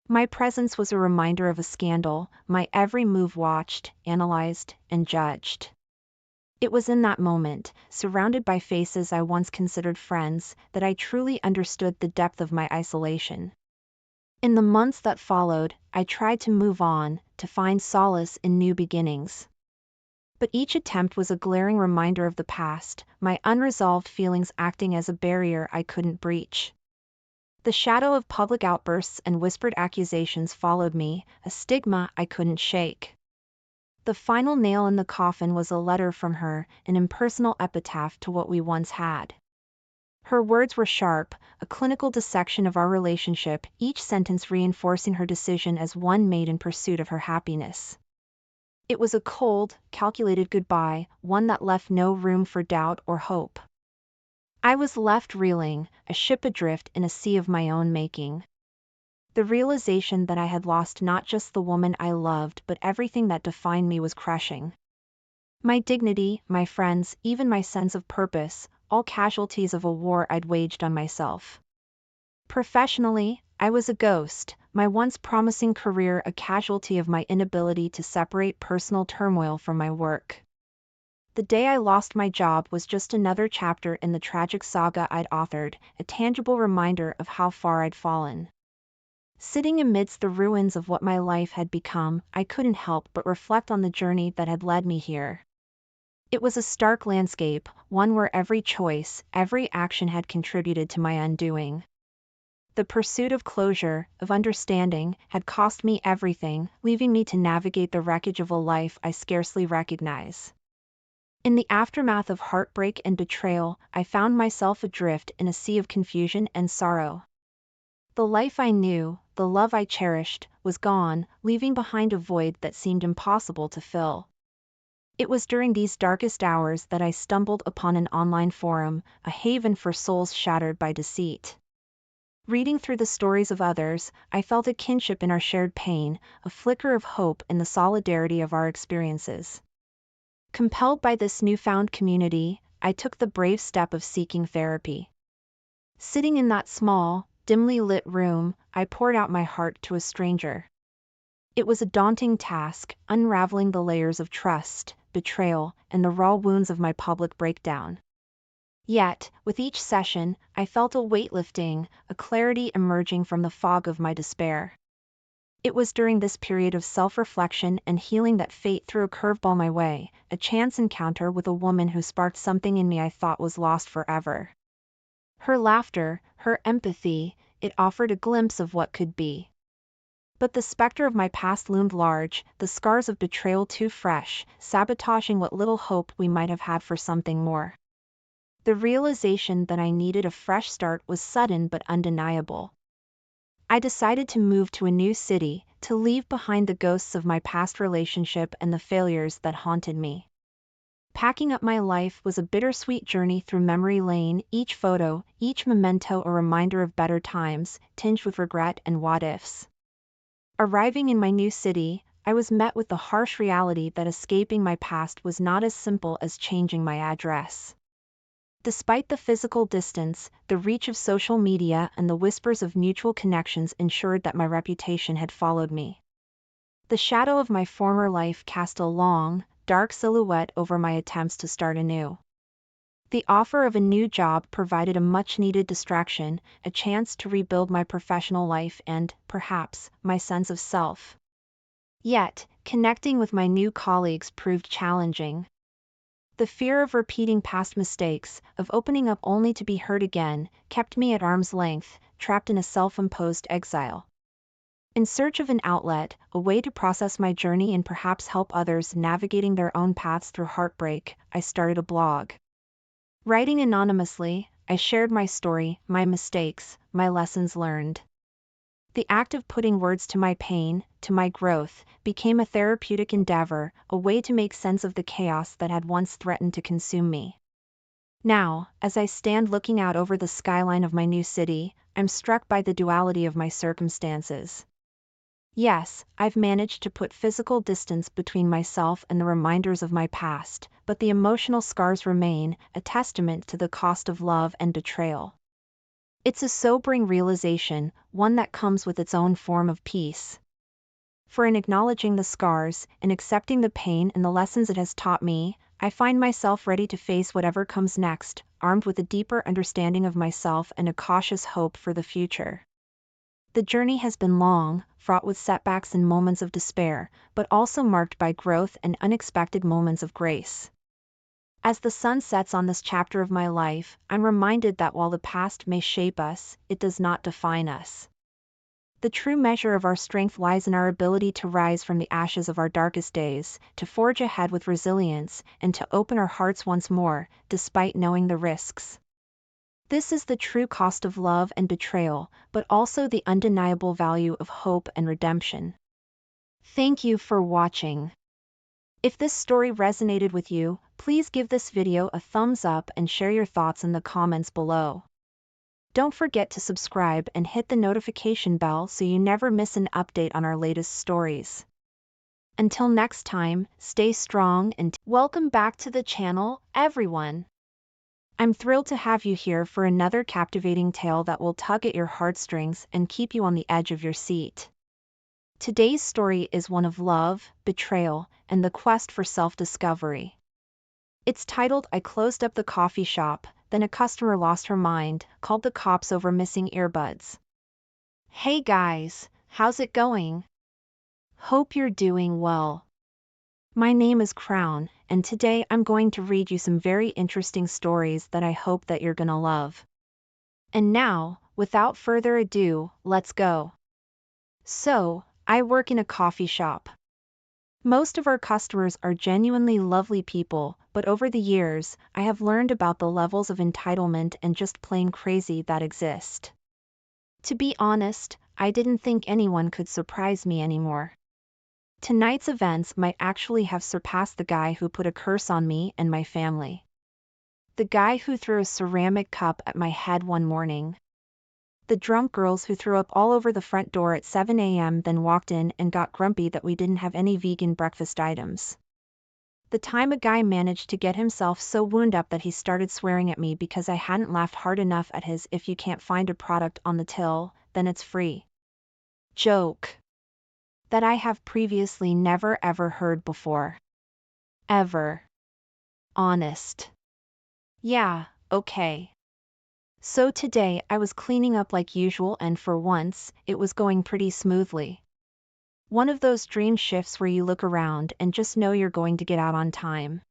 My presence was a reminder of a scandal, my every move watched, analyzed, and judged. It was in that moment, surrounded by faces I once considered friends, that I truly understood the depth of my isolation. In the months that followed, I tried to move on, to find solace in new beginnings. But each attempt was a glaring reminder of the past, my unresolved feelings acting as a barrier I couldn't breach. The shadow of public outbursts and whispered accusations followed me, a stigma I couldn't shake. The final nail in the coffin was a letter from her, an impersonal epitaph to what we once had. Her words were sharp, a clinical dissection of our relationship, each sentence reinforcing her decision as one made in pursuit of her happiness. It was a cold, calculated goodbye, one that left no room for doubt or hope. I was left reeling, a ship adrift in a sea of my own making. The realization that I had lost not just the woman I loved but everything that defined me was crushing. My dignity, my friends, even my sense of purpose, all casualties of a war I'd waged on myself. Professionally, I was a ghost, my once promising career a casualty of my inability to separate personal turmoil from my work. The day I lost my job was just another chapter in the tragic saga I'd authored, a tangible reminder of how far I'd fallen. Sitting amidst the ruins of what my life had become, I couldn't help but reflect on the journey that had led me here. It was a stark landscape, one where every choice, every action had contributed to my undoing. The pursuit of closure, of understanding, had cost me everything, leaving me to navigate the wreckage of a life I scarcely recognize. In the aftermath of heartbreak and betrayal, I found myself adrift in a sea of confusion and sorrow. The life I knew, the love I cherished, was gone, leaving behind a void that seemed impossible to fill. It was during these darkest hours that I stumbled upon an online forum, a haven for souls shattered by deceit. Reading through the stories of others, I felt a kinship in our shared pain, a flicker of hope in the solidarity of our experiences. Compelled by this newfound community, I took the brave step of seeking therapy. Sitting in that small, dimly lit room, I poured out my heart to a stranger. It was a daunting task, unraveling the layers of trust, betrayal, and the raw wounds of my public breakdown. Yet, with each session, I felt a weight lifting, a clarity emerging from the fog of my despair. It was during this period of self-reflection and healing that fate threw a curveball my way, a chance encounter with a woman who sparked something in me I thought was lost forever. Her laughter, her empathy, it offered a glimpse of what could be. But the specter of my past loomed large, the scars of betrayal too fresh, sabotaging what little hope we might have had for something more. The realization that I needed a fresh start was sudden but undeniable. I decided to move to a new city, to leave behind the ghosts of my past relationship and the failures that haunted me. Packing up my life was a bittersweet journey through memory lane, each photo, each memento a reminder of better times, tinged with regret and what-ifs. Arriving in my new city, I was met with the harsh reality that escaping my past was not as simple as changing my address. Despite the physical distance, the reach of social media and the whispers of mutual connections ensured that my reputation had followed me. The shadow of my former life cast a long, dark silhouette over my attempts to start anew. The offer of a new job provided a much-needed distraction, a chance to rebuild my professional life and, perhaps, my sense of self. Yet, connecting with my new colleagues proved challenging. The fear of repeating past mistakes, of opening up only to be hurt again, kept me at arm's length, trapped in a self-imposed exile. In search of an outlet, a way to process my journey and perhaps help others navigating their own paths through heartbreak, I started a blog. Writing anonymously, I shared my story, my mistakes, my lessons learned. The act of putting words to my pain, to my growth, became a therapeutic endeavor, a way to make sense of the chaos that had once threatened to consume me. Now, as I stand looking out over the skyline of my new city, I'm struck by the duality of my circumstances. Yes, I've managed to put physical distance between myself and the reminders of my past, but the emotional scars remain, a testament to the cost of love and betrayal. It's a sobering realization, one that comes with its own form of peace. For in acknowledging the scars, and accepting the pain and the lessons it has taught me, I find myself ready to face whatever comes next, armed with a deeper understanding of myself and a cautious hope for the future. The journey has been long, fraught with setbacks and moments of despair, but also marked by growth and unexpected moments of grace. As the sun sets on this chapter of my life, I'm reminded that while the past may shape us, it does not define us. The true measure of our strength lies in our ability to rise from the ashes of our darkest days, to forge ahead with resilience, and to open our hearts once more, despite knowing the risks. This is the true cost of love and betrayal, but also the undeniable value of hope and redemption. Thank you for watching. If this story resonated with you, please give this video a thumbs up and share your thoughts in the comments below. Don't forget to subscribe and hit the notification bell so you never miss an update on our latest stories. Until next time, stay strong and welcome back to the channel, everyone. I'm thrilled to have you here for another captivating tale that will tug at your heartstrings and keep you on the edge of your seat. Today's story is one of love, betrayal, and the quest for self-discovery. It's titled "I Closed Up the Coffee Shop, Then a Customer Lost Her Mind, Called the Cops Over Missing Earbuds." Hey guys, how's it going? Hope you're doing well. My name is Crown, and today I'm going to read you some very interesting stories that I hope that you're gonna love. And now, without further ado, let's go. So, I work in a coffee shop. Most of our customers are genuinely lovely people, but over the years, I have learned about the levels of entitlement and just plain crazy that exist. To be honest, I didn't think anyone could surprise me anymore. Tonight's events might actually have surpassed the guy who put a curse on me and my family. The guy who threw a ceramic cup at my head one morning. The drunk girls who threw up all over the front door at 7 a.m. then walked in and got grumpy that we didn't have any vegan breakfast items. The time a guy managed to get himself so wound up that he started swearing at me because I hadn't laughed hard enough at his "if you can't find a product on the till, then it's free" joke. That I have previously never ever heard before. Ever. Honest. Yeah, okay. So today I was cleaning up like usual and for once, it was going pretty smoothly. One of those dream shifts where you look around and just know you're going to get out on time.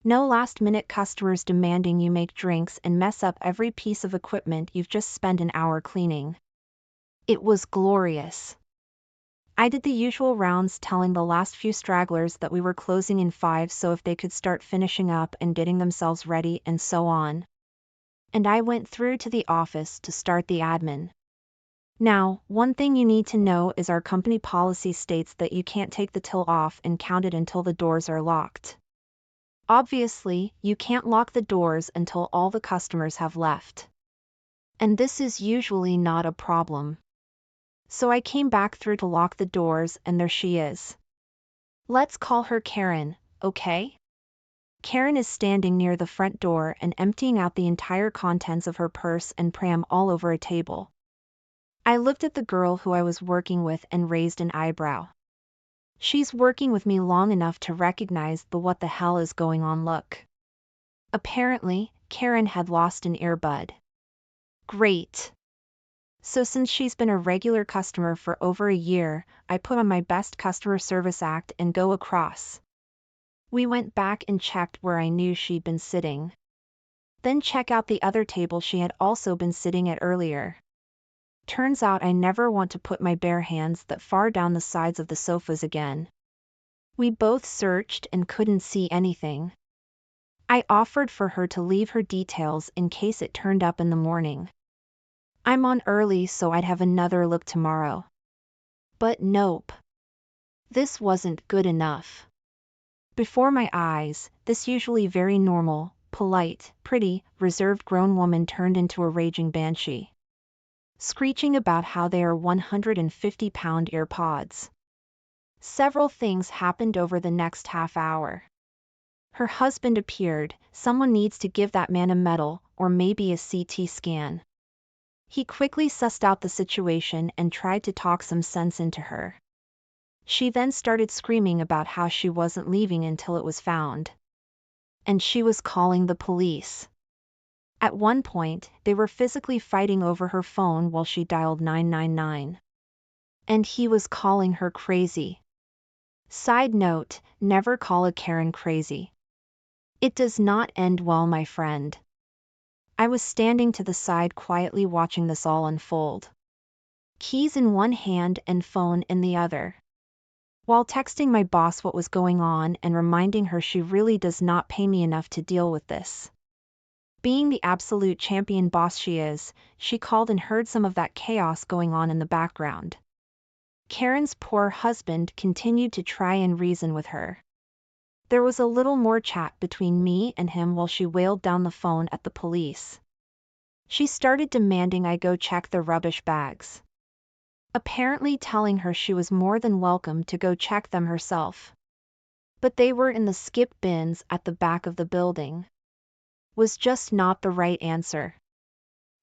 No last-minute customers demanding you make drinks and mess up every piece of equipment you've just spent an hour cleaning. It was glorious. I did the usual rounds telling the last few stragglers that we were closing in 5 so if they could start finishing up and getting themselves ready and so on. And I went through to the office to start the admin. Now, one thing you need to know is our company policy states that you can't take the till off and count it until the doors are locked. Obviously, you can't lock the doors until all the customers have left. And this is usually not a problem. So I came back through to lock the doors and there she is. Let's call her Karen, okay? Karen is standing near the front door and emptying out the entire contents of her purse and pram all over a table. I looked at the girl who I was working with and raised an eyebrow. She's working with me long enough to recognize the "what the hell is going on" look. Apparently, Karen had lost an earbud. Great. So since she's been a regular customer for over a year, I put on my best customer service act and go across. We went back and checked where I knew she'd been sitting. Then check out the other table she had also been sitting at earlier. Turns out I never want to put my bare hands that far down the sides of the sofas again. We both searched and couldn't see anything. I offered for her to leave her details in case it turned up in the morning. I'm on early so I'd have another look tomorrow. But nope. This wasn't good enough. Before my eyes, this usually very normal, polite, pretty, reserved grown woman turned into a raging banshee. Screeching about how they are 150-pound earpods. Several things happened over the next half hour. Her husband appeared. Someone needs to give that man a medal, or maybe a CT scan. He quickly sussed out the situation and tried to talk some sense into her. She then started screaming about how she wasn't leaving until it was found. and she was calling the police. At one point, they were physically fighting over her phone while she dialed 999. And he was calling her crazy. Side note, never call a Karen crazy. It does not end well, my friend. I was standing to the side quietly watching this all unfold. Keys in one hand and phone in the other. While texting my boss what was going on and reminding her she really does not pay me enough to deal with this. Being the absolute champion boss she is, she called and heard some of that chaos going on in the background. Karen's poor husband continued to try and reason with her. There was a little more chat between me and him while she wailed down the phone at the police. She started demanding I go check the rubbish bags. Apparently telling her she was more than welcome to go check them herself. But they were in the skip bins at the back of the building. Was just not the right answer.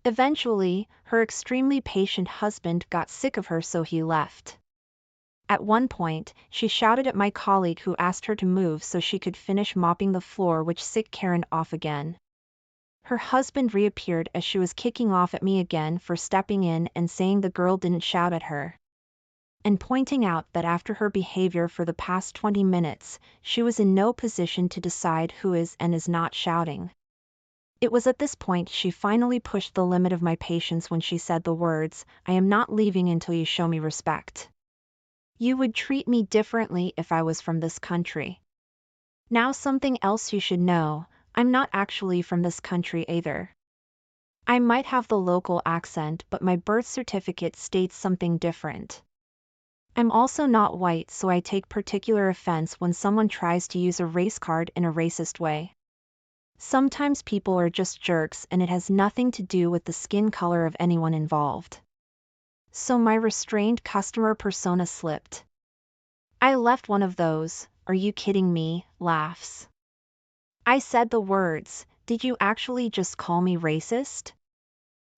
Eventually, her extremely patient husband got sick of her, so he left. At one point, she shouted at my colleague who asked her to move so she could finish mopping the floor, which set Karen off again. Her husband reappeared as she was kicking off at me again for stepping in and saying the girl didn't shout at her. And pointing out that after her behavior for the past 20 minutes, she was in no position to decide who is and is not shouting. It was at this point she finally pushed the limit of my patience when she said the words, "I am not leaving until you show me respect. You would treat me differently if I was from this country." Now something else you should know, I'm not actually from this country either. I might have the local accent, but my birth certificate states something different. I'm also not white, so I take particular offense when someone tries to use a race card in a racist way. Sometimes people are just jerks and it has nothing to do with the skin color of anyone involved. So my restrained customer persona slipped. I left one of those, "Are you kidding me?" laughs. I said the words, "Did you actually just call me racist?"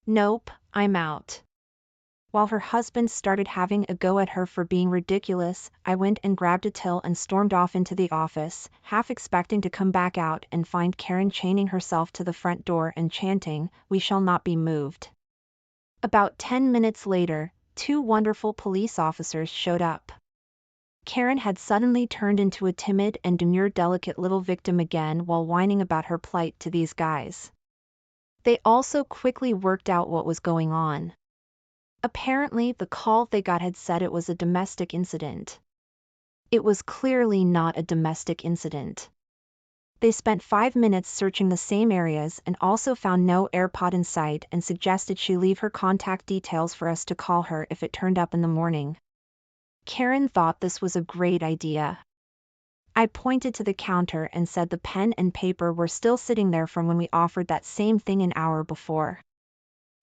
"Nope, I'm out." While her husband started having a go at her for being ridiculous, I went and grabbed a till and stormed off into the office, half expecting to come back out and find Karen chaining herself to the front door and chanting, "We shall not be moved." About 10 minutes later, 2 wonderful police officers showed up. Karen had suddenly turned into a timid and demure delicate little victim again while whining about her plight to these guys. They also quickly worked out what was going on. Apparently, the call they got had said it was a domestic incident. It was clearly not a domestic incident. They spent 5 minutes searching the same areas and also found no AirPod in sight and suggested she leave her contact details for us to call her if it turned up in the morning. Karen thought this was a great idea. I pointed to the counter and said the pen and paper were still sitting there from when we offered that same thing an hour before.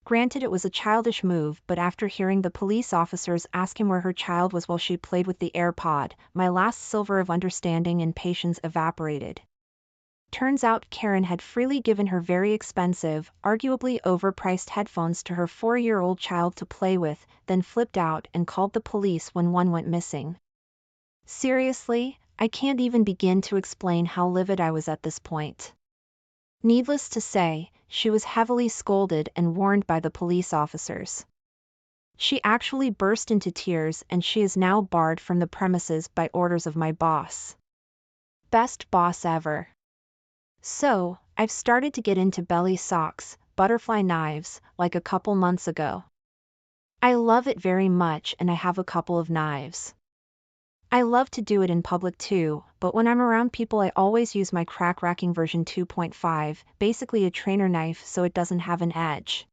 Granted, it was a childish move, but after hearing the police officers ask him where her child was while she played with the AirPod, my last silver of understanding and patience evaporated. Turns out Karen had freely given her very expensive, arguably overpriced headphones to her 4-year-old child to play with, then flipped out and called the police when one went missing. Seriously, I can't even begin to explain how livid I was at this point. Needless to say, she was heavily scolded and warned by the police officers. She actually burst into tears and she is now barred from the premises by orders of my boss. Best boss ever. So, I've started to get into belly socks, butterfly knives, like a couple months ago. I love it very much and I have a couple of knives. I love to do it in public too, but when I'm around people I always use my crack racking version 2.5, basically a trainer knife so it doesn't have an edge.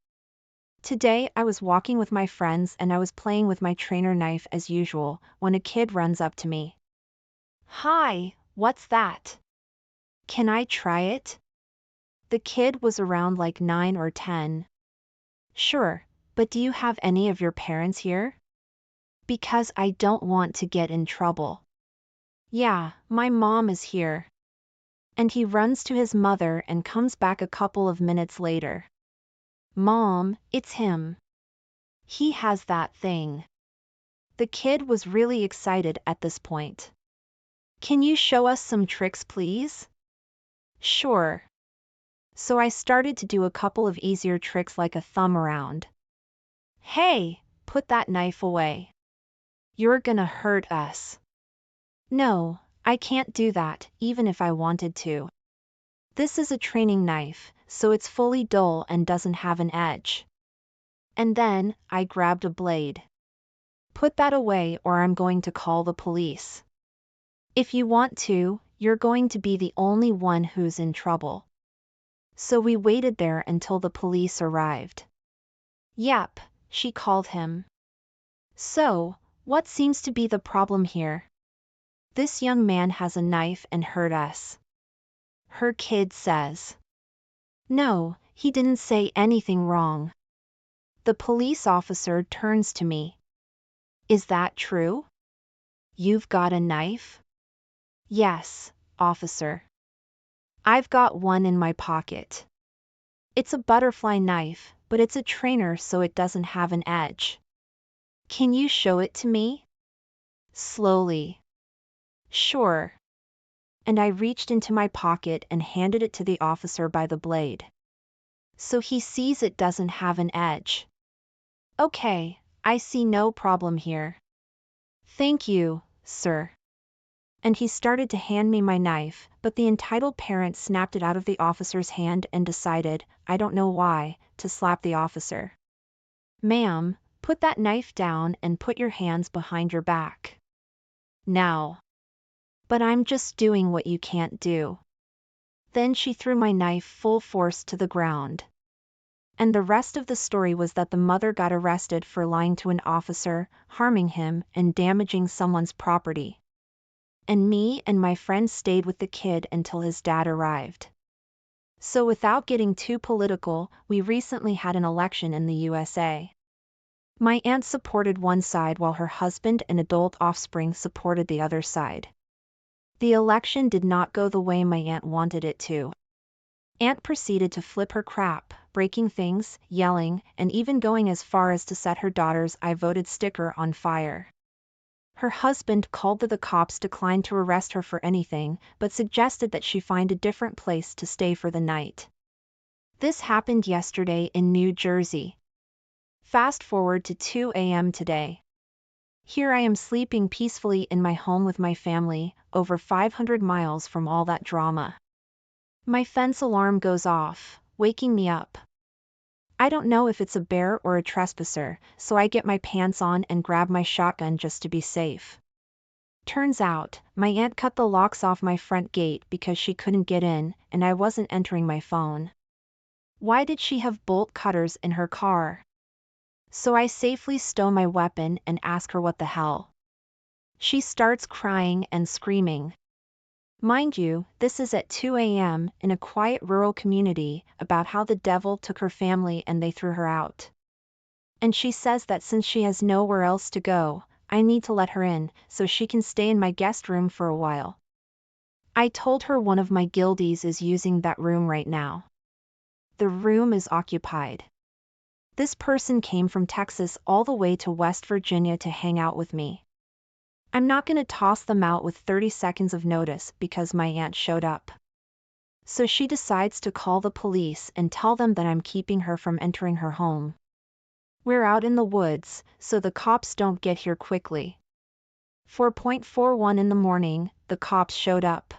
Today I was walking with my friends and I was playing with my trainer knife as usual, when a kid runs up to me. "Hi, what's that? Can I try it?" The kid was around like 9 or 10. "Sure, but do you have any of your parents here? Because I don't want to get in trouble." "Yeah, my mom is here." And he runs to his mother and comes back a couple of minutes later. "Mom, it's him. He has that thing." The kid was really excited at this point. "Can you show us some tricks, please?" Sure. So I started to do a couple of easier tricks like a thumb around. Hey, put that knife away. You're gonna hurt us. No, I can't do that, even if I wanted to. This is a training knife, so it's fully dull and doesn't have an edge. And then, I grabbed a blade. Put that away or I'm going to call the police. If you want to, you're going to be the only one who's in trouble. So we waited there until the police arrived. Yep, she called him. So, what seems to be the problem here? This young man has a knife and hurt us. Her kid says. No, he didn't say anything wrong. The police officer turns to me. Is that true? You've got a knife? Yes, officer. I've got one in my pocket. It's a butterfly knife, but it's a trainer so it doesn't have an edge. Can you show it to me? Slowly. Sure. And I reached into my pocket and handed it to the officer by the blade. So he sees it doesn't have an edge. Okay, I see no problem here. Thank you, sir. And he started to hand me my knife, but the entitled parent snapped it out of the officer's hand and decided, I don't know why, to slap the officer. Ma'am, put that knife down and put your hands behind your back. Now. But I'm just doing what you can't do. Then she threw my knife full force to the ground. And the rest of the story was that the mother got arrested for lying to an officer, harming him, and damaging someone's property. And me and my friend stayed with the kid until his dad arrived. So without getting too political, we recently had an election in the USA. My aunt supported one side while her husband and adult offspring supported the other side. The election did not go the way my aunt wanted it to. Aunt proceeded to flip her crap, breaking things, yelling, and even going as far as to set her daughter's I voted sticker on fire. Her husband called the cops, declined to arrest her for anything, but suggested that she find a different place to stay for the night. This happened yesterday in New Jersey. Fast forward to 2 a.m. today. Here I am sleeping peacefully in my home with my family, over 500 miles from all that drama. My fence alarm goes off, waking me up. I don't know if it's a bear or a trespasser, so I get my pants on and grab my shotgun just to be safe. Turns out, my aunt cut the locks off my front gate because she couldn't get in, and I wasn't entering my phone. Why did she have bolt cutters in her car? So I safely stow my weapon and ask her what the hell. She starts crying and screaming. Mind you, this is at 2 a.m. in a quiet rural community, about how the devil took her family and they threw her out. And she says that since she has nowhere else to go, I need to let her in, so she can stay in my guest room for a while. I told her one of my guildies is using that room right now. The room is occupied. This person came from Texas all the way to West Virginia to hang out with me. I'm not going to toss them out with 30 seconds of notice because my aunt showed up. So she decides to call the police and tell them that I'm keeping her from entering her home. We're out in the woods, so the cops don't get here quickly. 4:41 in the morning, the cops showed up.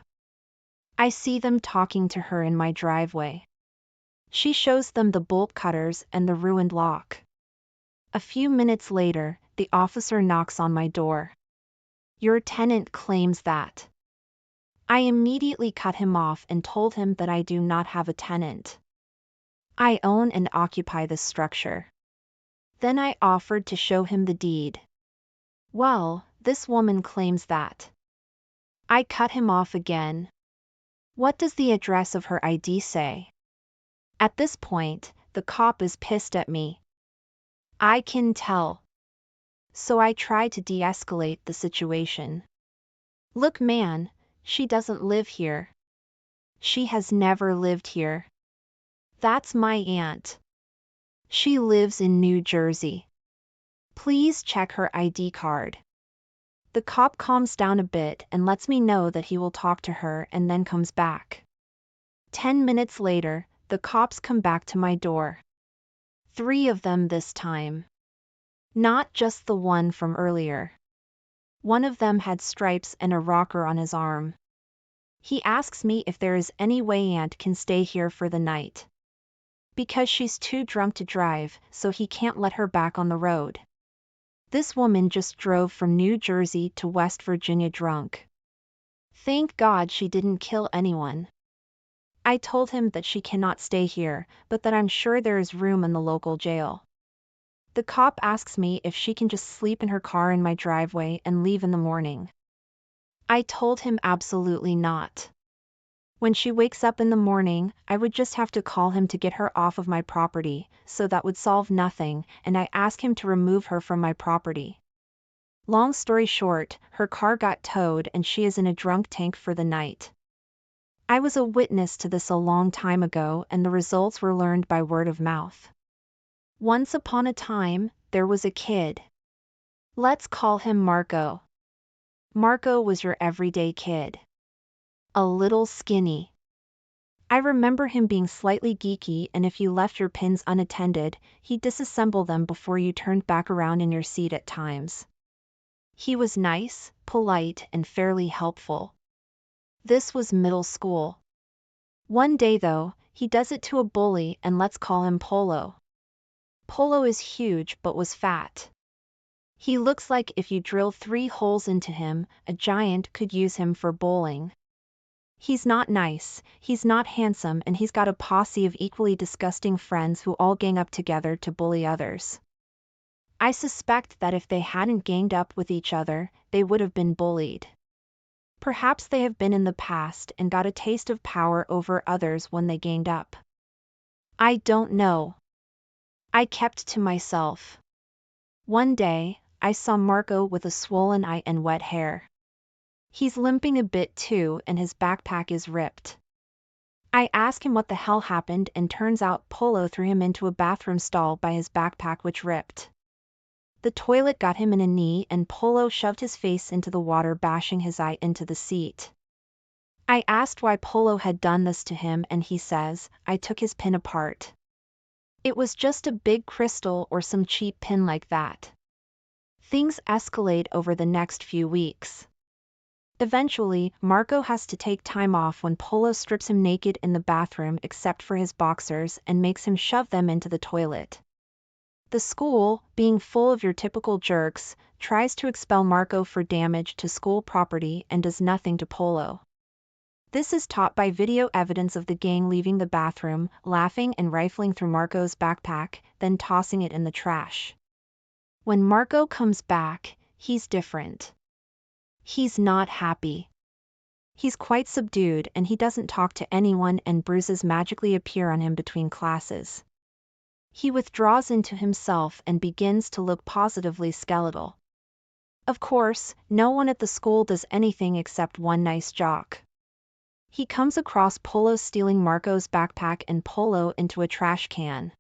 I see them talking to her in my driveway. She shows them the bolt cutters and the ruined lock. A few minutes later, the officer knocks on my door. Your tenant claims that. I immediately cut him off and told him that I do not have a tenant. I own and occupy this structure. Then I offered to show him the deed. Well, this woman claims that. I cut him off again. What does the address of her ID say? At this point, the cop is pissed at me. I can tell. So I try to de-escalate the situation. Look man, she doesn't live here. She has never lived here. That's my aunt. She lives in New Jersey. Please check her ID card. The cop calms down a bit and lets me know that he will talk to her and then comes back. 10 minutes later, the cops come back to my door. 3 of them this time. Not just the one from earlier. One of them had stripes and a rocker on his arm. He asks me if there is any way Aunt can stay here for the night. Because she's too drunk to drive, so he can't let her back on the road. This woman just drove from New Jersey to West Virginia drunk. Thank God she didn't kill anyone. I told him that she cannot stay here, but that I'm sure there is room in the local jail. The cop asks me if she can just sleep in her car in my driveway and leave in the morning. I told him absolutely not. When she wakes up in the morning, I would just have to call him to get her off of my property, so that would solve nothing, and I ask him to remove her from my property. Long story short, her car got towed and she is in a drunk tank for the night. I was a witness to this a long time ago, and the results were learned by word of mouth. Once upon a time, there was a kid. Let's call him Marco. Marco was your everyday kid. A little skinny. I remember him being slightly geeky, and if you left your pins unattended, he'd disassemble them before you turned back around in your seat at times. He was nice, polite, and fairly helpful. This was middle school. One day though, he does it to a bully, and let's call him Polo. Polo is huge but was fat. He looks like if you drill 3 holes into him, a giant could use him for bowling. He's not nice, he's not handsome, and he's got a posse of equally disgusting friends who all gang up together to bully others. I suspect that if they hadn't ganged up with each other, they would have been bullied. Perhaps they have been in the past and got a taste of power over others when they ganged up. I don't know. I kept to myself. One day, I saw Marco with a swollen eye and wet hair. He's limping a bit too, and his backpack is ripped. I ask him what the hell happened, and turns out Polo threw him into a bathroom stall by his backpack, which ripped. The toilet got him in a knee, and Polo shoved his face into the water, bashing his eye into the seat. I asked why Polo had done this to him, and he says, I took his pin apart. It was just a big crystal or some cheap pin like that. Things escalate over the next few weeks. Eventually, Marco has to take time off when Polo strips him naked in the bathroom except for his boxers and makes him shove them into the toilet. The school, being full of your typical jerks, tries to expel Marco for damage to school property and does nothing to Polo. This is taught by video evidence of the gang leaving the bathroom, laughing and rifling through Marco's backpack, then tossing it in the trash. When Marco comes back, he's different. He's not happy. He's quite subdued, and he doesn't talk to anyone, and bruises magically appear on him between classes. He withdraws into himself and begins to look positively skeletal. Of course, no one at the school does anything except one nice jock. He comes across Polo stealing Marco's backpack and Polo into a trash can.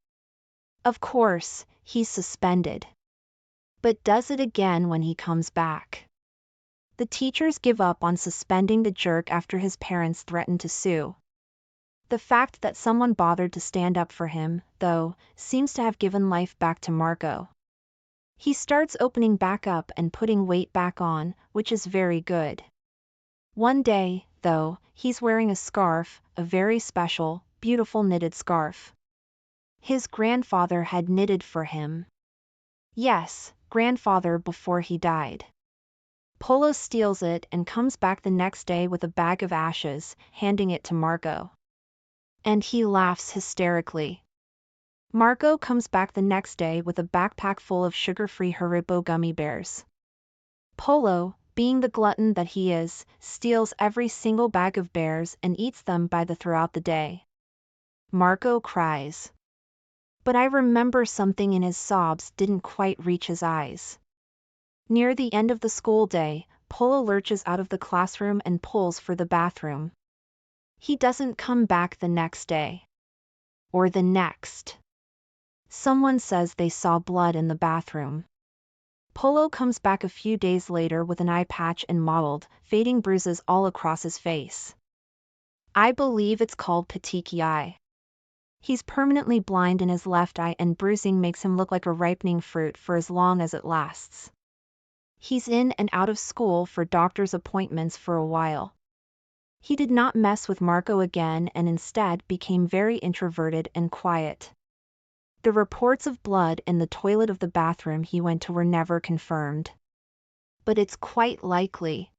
Of course, he's suspended. But does it again when he comes back. The teachers give up on suspending the jerk after his parents threaten to sue. The fact that someone bothered to stand up for him, though, seems to have given life back to Marco. He starts opening back up and putting weight back on, which is very good. One day, though, he's wearing a scarf, a very special, beautiful knitted scarf. His grandfather had knitted for him. Yes, grandfather before he died. Polo steals it and comes back the next day with a bag of ashes, handing it to Marco. And he laughs hysterically. Marco comes back the next day with a backpack full of sugar-free Haribo gummy bears. Polo, being the glutton that he is, steals every single bag of bears and eats them by the throughout the day. Marco cries. But I remember something in his sobs didn't quite reach his eyes. Near the end of the school day, Polo lurches out of the classroom and pulls for the bathroom. He doesn't come back the next day. Or the next. Someone says they saw blood in the bathroom. Polo comes back a few days later with an eye patch and mottled, fading bruises all across his face. I believe it's called petechiae. He's permanently blind in his left eye and bruising makes him look like a ripening fruit for as long as it lasts. He's in and out of school for doctor's appointments for a while. He did not mess with Marco again and instead became very introverted and quiet. The reports of blood in the toilet of the bathroom he went to were never confirmed. But it's quite likely.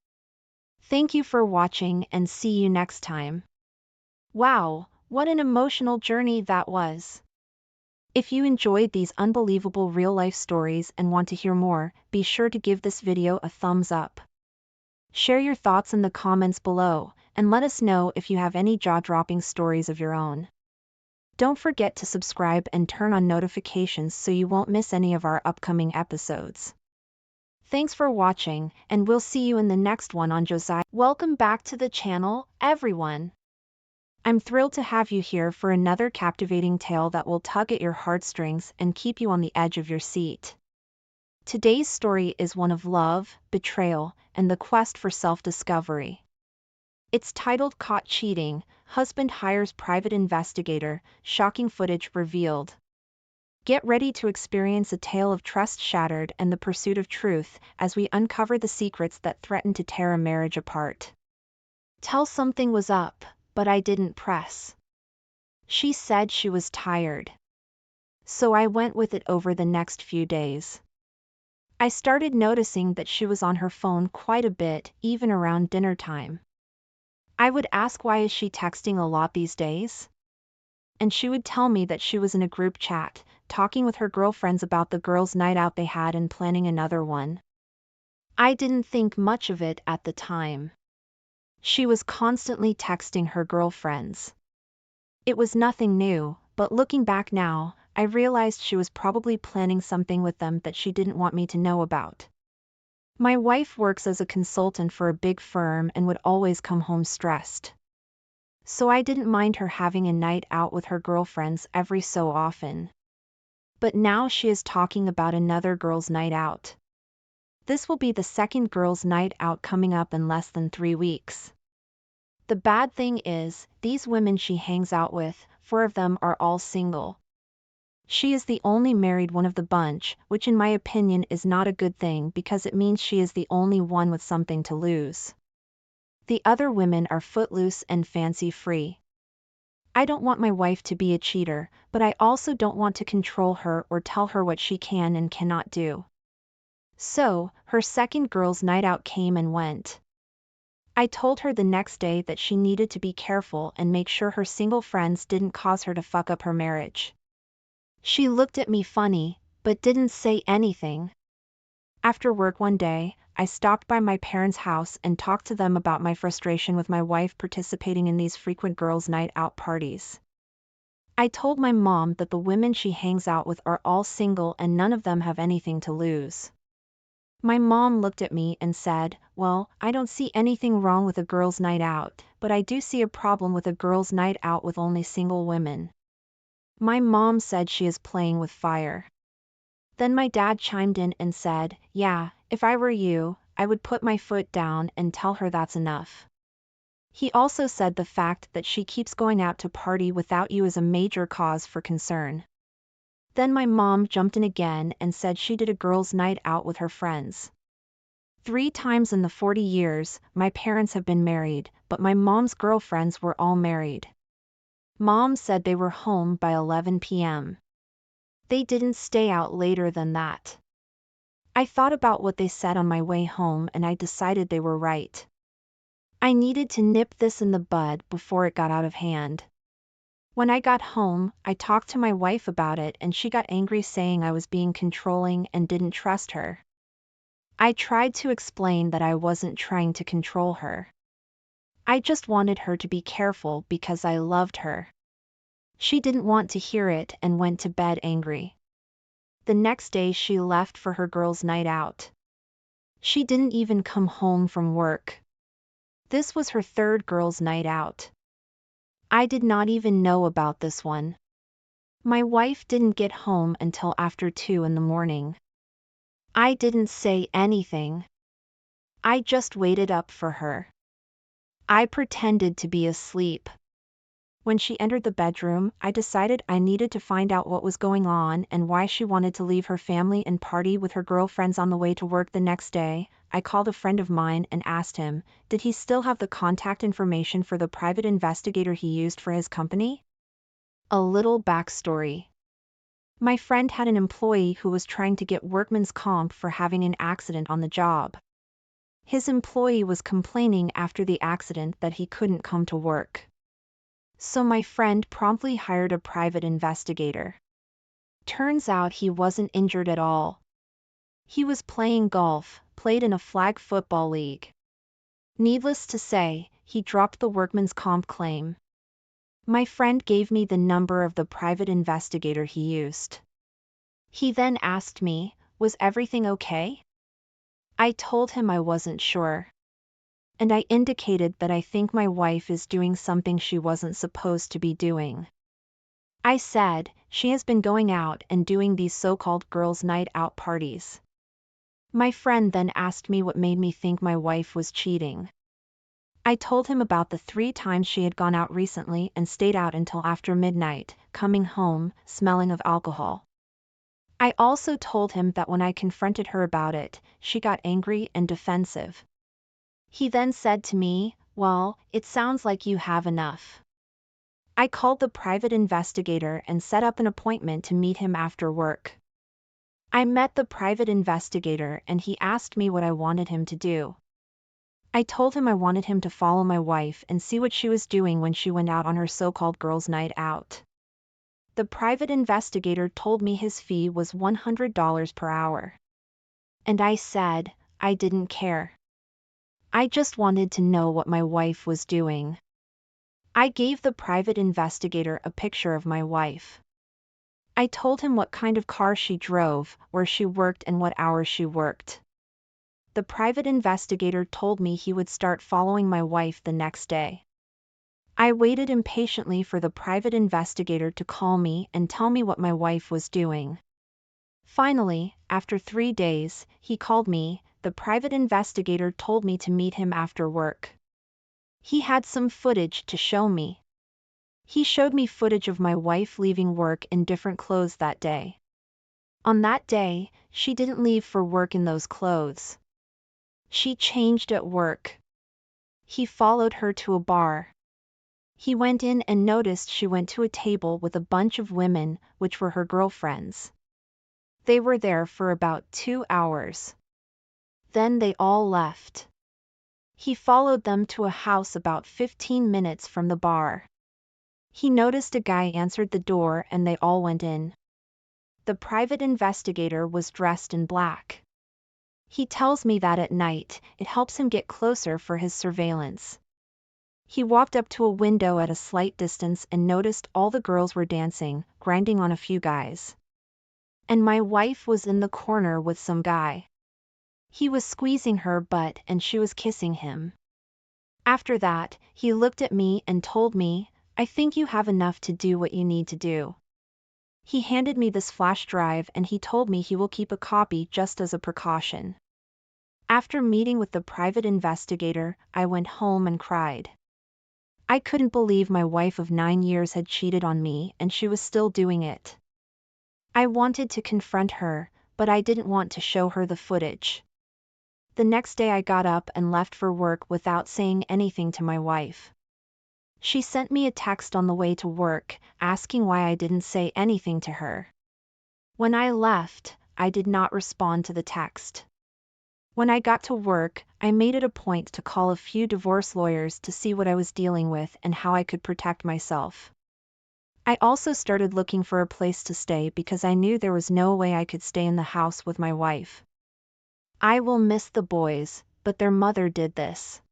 Thank you for watching and see you next time. Wow, what an emotional journey that was. If you enjoyed these unbelievable real-life stories and want to hear more, be sure to give this video a thumbs up. Share your thoughts in the comments below, and let us know if you have any jaw-dropping stories of your own. Don't forget to subscribe and turn on notifications so you won't miss any of our upcoming episodes. Thanks for watching, and we'll see you in the next one on Josiah. Welcome back to the channel, everyone. I'm thrilled to have you here for another captivating tale that will tug at your heartstrings and keep you on the edge of your seat. Today's story is one of love, betrayal, and the quest for self-discovery. It's titled Caught Cheating, Husband Hires Private Investigator, Shocking Footage Revealed. Get ready to experience a tale of trust shattered and the pursuit of truth as we uncover the secrets that threaten to tear a marriage apart. Tell something was up, but I didn't press. She said she was tired. So I went with it over the next few days. I started noticing that she was on her phone quite a bit, even around dinner time. I would ask, why is she texting a lot these days? And she would tell me that she was in a group chat, talking with her girlfriends about the girls' night out they had and planning another one. I didn't think much of it at the time. She was constantly texting her girlfriends. It was nothing new, but looking back now, I realized she was probably planning something with them that she didn't want me to know about. My wife works as a consultant for a big firm and would always come home stressed. So I didn't mind her having a night out with her girlfriends every so often. But now she is talking about another girls' night out. This will be the second girls' night out coming up in less than 3 weeks. The bad thing is, these women she hangs out with, 4 of them are all single. She is the only married one of the bunch, which in my opinion is not a good thing because it means she is the only one with something to lose. The other women are footloose and fancy-free. I don't want my wife to be a cheater, but I also don't want to control her or tell her what she can and cannot do. So, her second girls' night out came and went. I told her the next day that she needed to be careful and make sure her single friends didn't cause her to fuck up her marriage. She looked at me funny, but didn't say anything. After work one day, I stopped by my parents' house and talked to them about my frustration with my wife participating in these frequent girls' night out parties. I told my mom that the women she hangs out with are all single and none of them have anything to lose. My mom looked at me and said, "Well, I don't see anything wrong with a girls' night out, but I do see a problem with a girls' night out with only single women." My mom said she is playing with fire. Then my dad chimed in and said, "Yeah, if I were you, I would put my foot down and tell her that's enough." He also said the fact that she keeps going out to party without you is a major cause for concern. Then my mom jumped in again and said she did a girls' night out with her friends. 3 times in the 40 years my parents have been married, but my mom's girlfriends were all married. Mom said they were home by 11 p.m. They didn't stay out later than that. I thought about what they said on my way home and I decided they were right. I needed to nip this in the bud before it got out of hand. When I got home, I talked to my wife about it and she got angry saying I was being controlling and didn't trust her. I tried to explain that I wasn't trying to control her. I just wanted her to be careful because I loved her. She didn't want to hear it and went to bed angry. The next day she left for her girls' night out. She didn't even come home from work. This was her 3rd girls' night out. I did not even know about this one. My wife didn't get home until after 2 in the morning. I didn't say anything. I just waited up for her. I pretended to be asleep. When she entered the bedroom, I decided I needed to find out what was going on and why she wanted to leave her family and party with her girlfriends on the way to work the next day. I called a friend of mine and asked him, did he still have the contact information for the private investigator he used for his company? A little backstory. My friend had an employee who was trying to get workman's comp for having an accident on the job. His employee was complaining after the accident that he couldn't come to work. So my friend promptly hired a private investigator. Turns out he wasn't injured at all. He was playing golf, played in a flag football league. Needless to say, he dropped the workman's comp claim. My friend gave me the number of the private investigator he used. He then asked me, was everything okay? I told him I wasn't sure. And I indicated that I think my wife is doing something she wasn't supposed to be doing. I said, she has been going out and doing these so-called girls' night out parties. My friend then asked me what made me think my wife was cheating. I told him about the 3 times she had gone out recently and stayed out until after midnight, coming home, smelling of alcohol. I also told him that when I confronted her about it, she got angry and defensive. He then said to me, well, it sounds like you have enough. I called the private investigator and set up an appointment to meet him after work. I met the private investigator and he asked me what I wanted him to do. I told him I wanted him to follow my wife and see what she was doing when she went out on her so-called girls' night out. The private investigator told me his fee was $100 per hour. And I said, I didn't care. I just wanted to know what my wife was doing. I gave the private investigator a picture of my wife. I told him what kind of car she drove, where she worked and what hours she worked. The private investigator told me he would start following my wife the next day. I waited impatiently for the private investigator to call me and tell me what my wife was doing. Finally, after 3 days, he called me. The private investigator told me to meet him after work. He had some footage to show me. He showed me footage of my wife leaving work in different clothes that day. On that day, she didn't leave for work in those clothes. She changed at work. He followed her to a bar. He went in and noticed she went to a table with a bunch of women, which were her girlfriends. They were there for about 2 hours. Then they all left. He followed them to a house about 15 minutes from the bar. He noticed a guy answered the door and they all went in. The private investigator was dressed in black. He tells me that at night, it helps him get closer for his surveillance. He walked up to a window at a slight distance and noticed all the girls were dancing, grinding on a few guys. And my wife was in the corner with some guy. He was squeezing her butt and she was kissing him. After that, he looked at me and told me, I think you have enough to do what you need to do. He handed me this flash drive and he told me he will keep a copy just as a precaution. After meeting with the private investigator, I went home and cried. I couldn't believe my wife of 9 years had cheated on me and she was still doing it. I wanted to confront her, but I didn't want to show her the footage. The next day I got up and left for work without saying anything to my wife. She sent me a text on the way to work, asking why I didn't say anything to her. When I left, I did not respond to the text. When I got to work, I made it a point to call a few divorce lawyers to see what I was dealing with and how I could protect myself. I also started looking for a place to stay because I knew there was no way I could stay in the house with my wife. I will miss the boys, but their mother did this.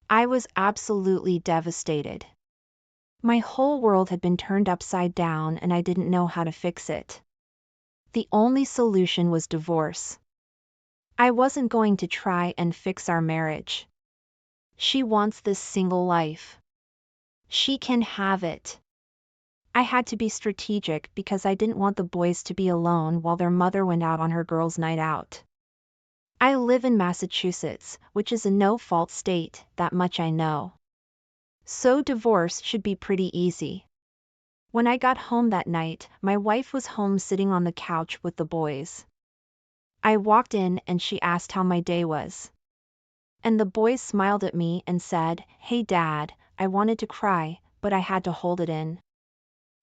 I was absolutely devastated. My whole world had been turned upside down and I didn't know how to fix it. The only solution was divorce. I wasn't going to try and fix our marriage. She wants this single life. She can have it. I had to be strategic because I didn't want the boys to be alone while their mother went out on her girls' night out. I live in Massachusetts, which is a no-fault state, that much I know. So divorce should be pretty easy. When I got home that night, my wife was home sitting on the couch with the boys. I walked in and she asked how my day was. And the boys smiled at me and said, "Hey Dad," I wanted to cry, but I had to hold it in.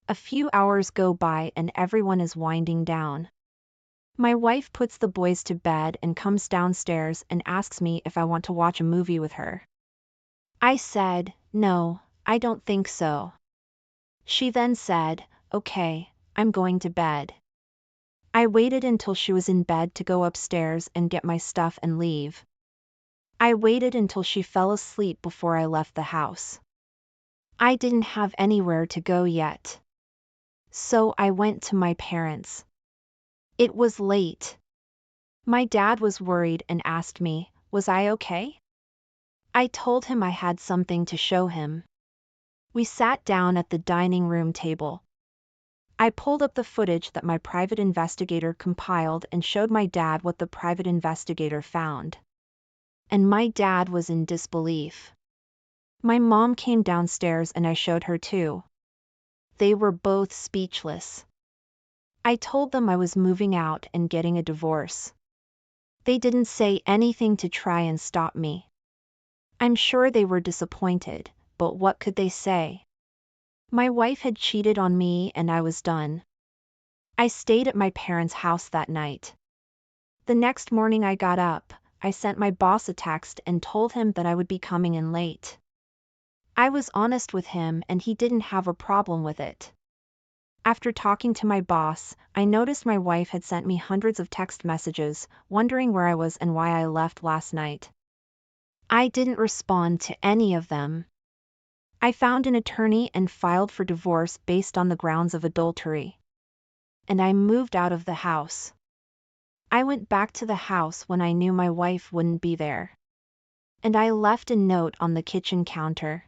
A few hours go by and everyone is winding down. My wife puts the boys to bed and comes downstairs and asks me if I want to watch a movie with her. I said, "No, I don't think so." She then said, "Okay, I'm going to bed." I waited until she was in bed to go upstairs and get my stuff and leave. I waited until she fell asleep before I left the house. I didn't have anywhere to go yet. So I went to my parents'. It was late. My dad was worried and asked me, was I okay? I told him I had something to show him. We sat down at the dining room table. I pulled up the footage that my private investigator compiled and showed my dad what the private investigator found. And my dad was in disbelief. My mom came downstairs and I showed her too. They were both speechless. I told them I was moving out and getting a divorce. They didn't say anything to try and stop me. I'm sure they were disappointed, but what could they say? My wife had cheated on me and I was done. I stayed at my parents' house that night. The next morning I got up, I sent my boss a text and told him that I would be coming in late. I was honest with him and he didn't have a problem with it. After talking to my boss, I noticed my wife had sent me hundreds of text messages, wondering where I was and why I left last night. I didn't respond to any of them. I found an attorney and filed for divorce based on the grounds of adultery. And I moved out of the house. I went back to the house when I knew my wife wouldn't be there. And I left a note on the kitchen counter.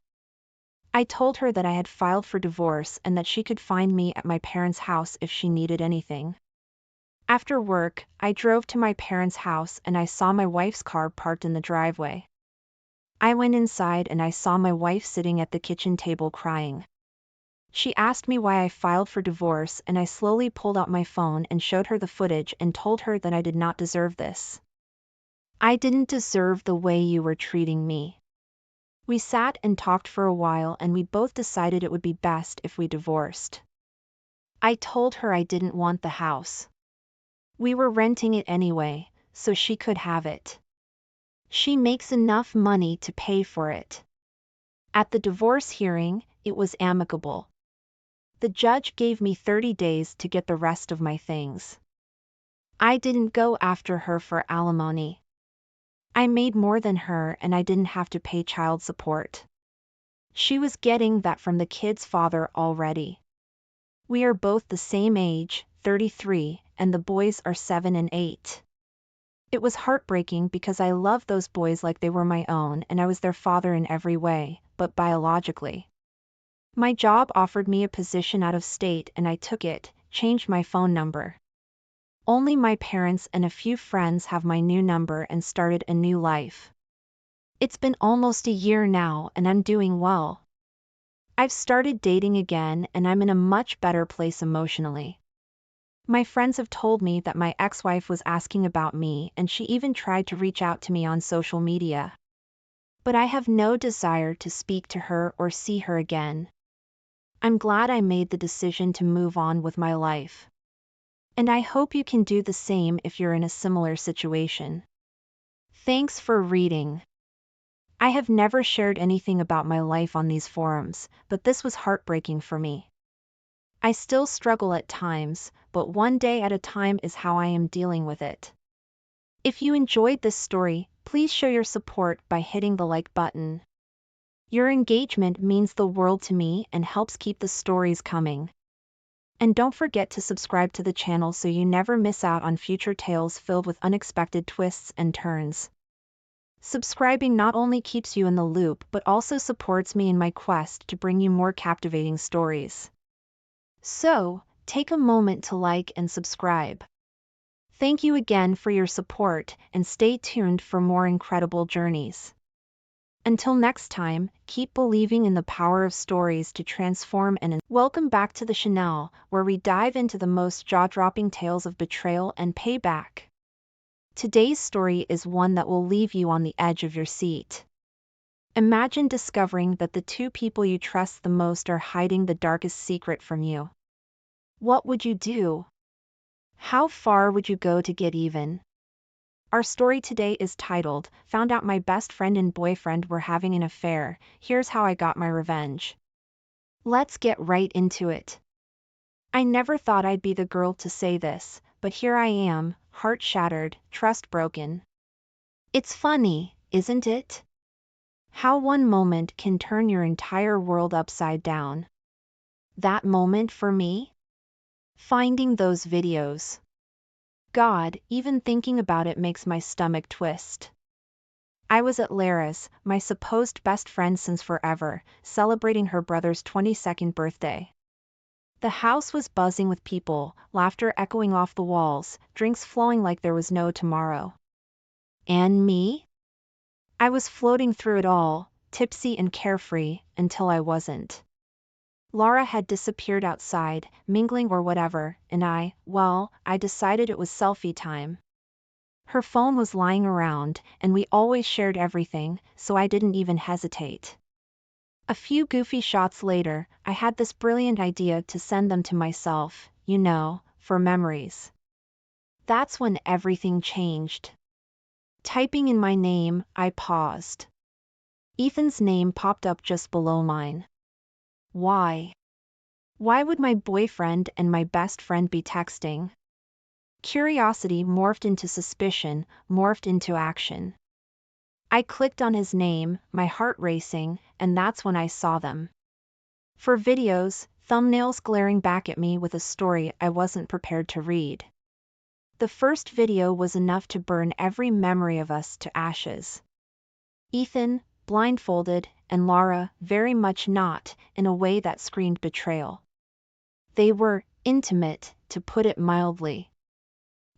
I told her that I had filed for divorce and that she could find me at my parents' house if she needed anything. After work, I drove to my parents' house and I saw my wife's car parked in the driveway. I went inside and I saw my wife sitting at the kitchen table crying. She asked me why I filed for divorce and I slowly pulled out my phone and showed her the footage and told her that I did not deserve this. I didn't deserve the way you were treating me. We sat and talked for a while and we both decided it would be best if we divorced. I told her I didn't want the house. We were renting it anyway, so she could have it. She makes enough money to pay for it. At the divorce hearing, it was amicable. The judge gave me 30 days to get the rest of my things. I didn't go after her for alimony. I made more than her and I didn't have to pay child support. She was getting that from the kid's father already. We are both the same age, 33, and the boys are 7 and 8. It was heartbreaking because I loved those boys like they were my own and I was their father in every way, but biologically. My job offered me a position out of state and I took it, changed my phone number. Only my parents and a few friends have my new number and started a new life. It's been almost a year now and I'm doing well. I've started dating again and I'm in a much better place emotionally. My friends have told me that my ex-wife was asking about me and she even tried to reach out to me on social media. But I have no desire to speak to her or see her again. I'm glad I made the decision to move on with my life. And I hope you can do the same if you're in a similar situation. Thanks for reading. I have never shared anything about my life on these forums, but this was heartbreaking for me. I still struggle at times, but one day at a time is how I am dealing with it. If you enjoyed this story, please show your support by hitting the like button. Your engagement means the world to me and helps keep the stories coming. And don't forget to subscribe to the channel so you never miss out on future tales filled with unexpected twists and turns. Subscribing not only keeps you in the loop but also supports me in my quest to bring you more captivating stories. So, take a moment to like and subscribe. Thank you again for your support and stay tuned for more incredible journeys. Until next time, keep believing in the power of stories to transform and welcome back to the Chanel, where we dive into the most jaw-dropping tales of betrayal and payback. Today's story is one that will leave you on the edge of your seat. Imagine discovering that the two people you trust the most are hiding the darkest secret from you. What would you do? How far would you go to get even? Our story today is titled, "Found Out My Best Friend and Boyfriend Were Having an Affair, Here's How I Got My Revenge." Let's get right into it. I never thought I'd be the girl to say this, but here I am, heart shattered, trust broken. It's funny, isn't it? How one moment can turn your entire world upside down. That moment for me? Finding those videos. God, even thinking about it makes my stomach twist. I was at Lara's, my supposed best friend since forever, celebrating her brother's 22nd birthday. The house was buzzing with people, laughter echoing off the walls, drinks flowing like there was no tomorrow. And me? I was floating through it all, tipsy and carefree, until I wasn't. Lara had disappeared outside, mingling or whatever, and I decided it was selfie time. Her phone was lying around, and we always shared everything, so I didn't even hesitate. A few goofy shots later, I had this brilliant idea to send them to myself, for memories. That's when everything changed. Typing in my name, I paused. Ethan's name popped up just below mine. Why? Why would my boyfriend and my best friend be texting? Curiosity morphed into suspicion, morphed into action. I clicked on his name, my heart racing, and that's when I saw them. For videos, thumbnails glaring back at me with a story I wasn't prepared to read. The first video was enough to burn every memory of us to ashes. Ethan, blindfolded, and Lara, very much not, in a way that screamed betrayal. They were intimate, to put it mildly.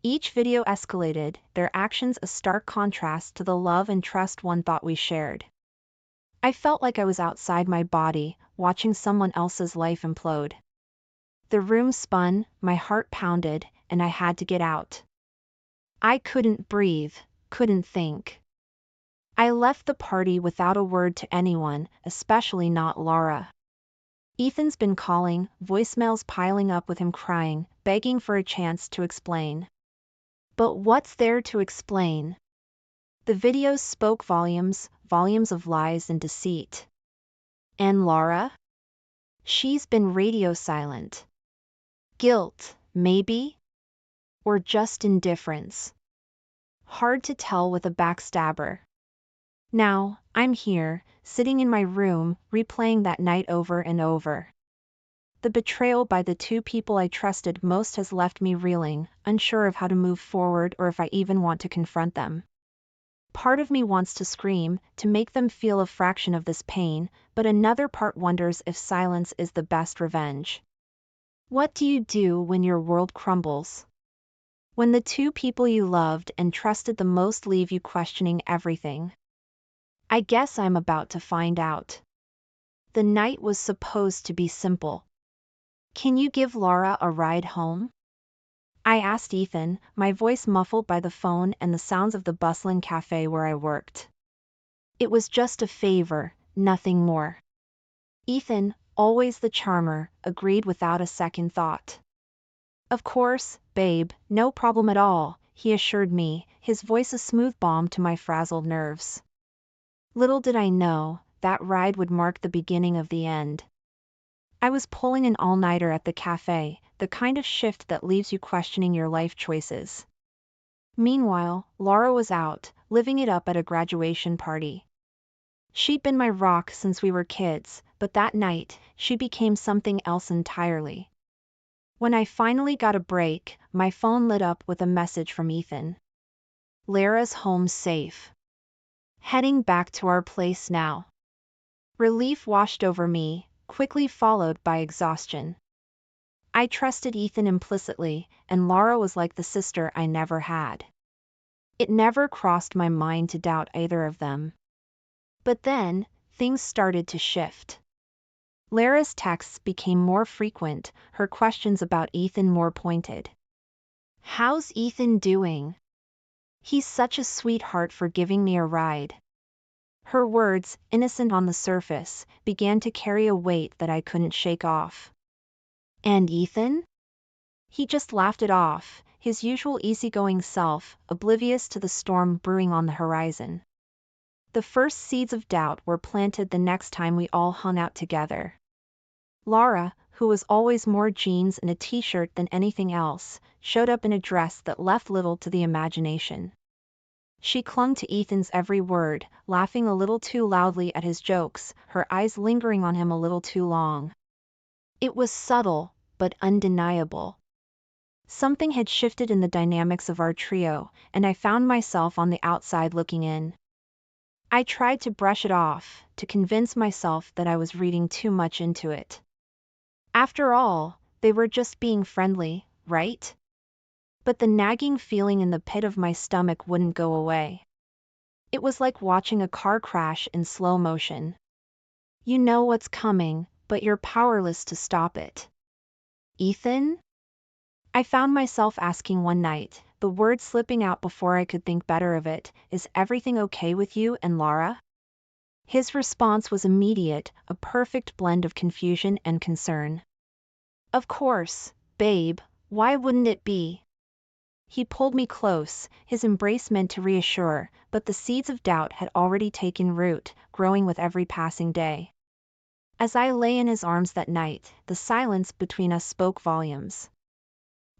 Each video escalated, their actions a stark contrast to the love and trust one thought we shared. I felt like I was outside my body, watching someone else's life implode. The room spun, my heart pounded, and I had to get out. I couldn't breathe, couldn't think. I left the party without a word to anyone, especially not Lara. Ethan's been calling, voicemails piling up with him crying, begging for a chance to explain. But what's there to explain? The videos spoke volumes, volumes of lies and deceit. And Lara? She's been radio silent. Guilt, maybe? Or just indifference? Hard to tell with a backstabber. Now, I'm here, sitting in my room, replaying that night over and over. The betrayal by the two people I trusted most has left me reeling, unsure of how to move forward or if I even want to confront them. Part of me wants to scream, to make them feel a fraction of this pain, but another part wonders if silence is the best revenge. What do you do when your world crumbles? When the two people you loved and trusted the most leave you questioning everything? I guess I'm about to find out. The night was supposed to be simple. Can you give Lara a ride home? I asked Ethan, my voice muffled by the phone and the sounds of the bustling cafe where I worked. It was just a favor, nothing more. Ethan, always the charmer, agreed without a second thought. Of course, babe, no problem at all, he assured me, his voice a smooth balm to my frazzled nerves. Little did I know, that ride would mark the beginning of the end. I was pulling an all-nighter at the cafe, the kind of shift that leaves you questioning your life choices. Meanwhile, Lara was out, living it up at a graduation party. She'd been my rock since we were kids, but that night, she became something else entirely. When I finally got a break, my phone lit up with a message from Ethan. Lara's home safe. Heading back to our place now. Relief washed over me, quickly followed by exhaustion. I trusted Ethan implicitly, and Lara was like the sister I never had. It never crossed my mind to doubt either of them. But then, things started to shift. Lara's texts became more frequent, her questions about Ethan more pointed. "How's Ethan doing? He's such a sweetheart for giving me a ride." Her words, innocent on the surface, began to carry a weight that I couldn't shake off. And Ethan? He just laughed it off, his usual easygoing self, oblivious to the storm brewing on the horizon. The first seeds of doubt were planted the next time we all hung out together. Lara, who was always more jeans and a t-shirt than anything else, showed up in a dress that left little to the imagination. She clung to Ethan's every word, laughing a little too loudly at his jokes, her eyes lingering on him a little too long. It was subtle, but undeniable. Something had shifted in the dynamics of our trio, and I found myself on the outside looking in. I tried to brush it off, to convince myself that I was reading too much into it. After all, they were just being friendly, right? But the nagging feeling in the pit of my stomach wouldn't go away. It was like watching a car crash in slow motion. You know what's coming, but you're powerless to stop it. Ethan? I found myself asking one night, the words slipping out before I could think better of it, "Is everything okay with you and Lara?" His response was immediate, a perfect blend of confusion and concern. "Of course, babe, why wouldn't it be?" He pulled me close, his embrace meant to reassure, but the seeds of doubt had already taken root, growing with every passing day. As I lay in his arms that night, the silence between us spoke volumes.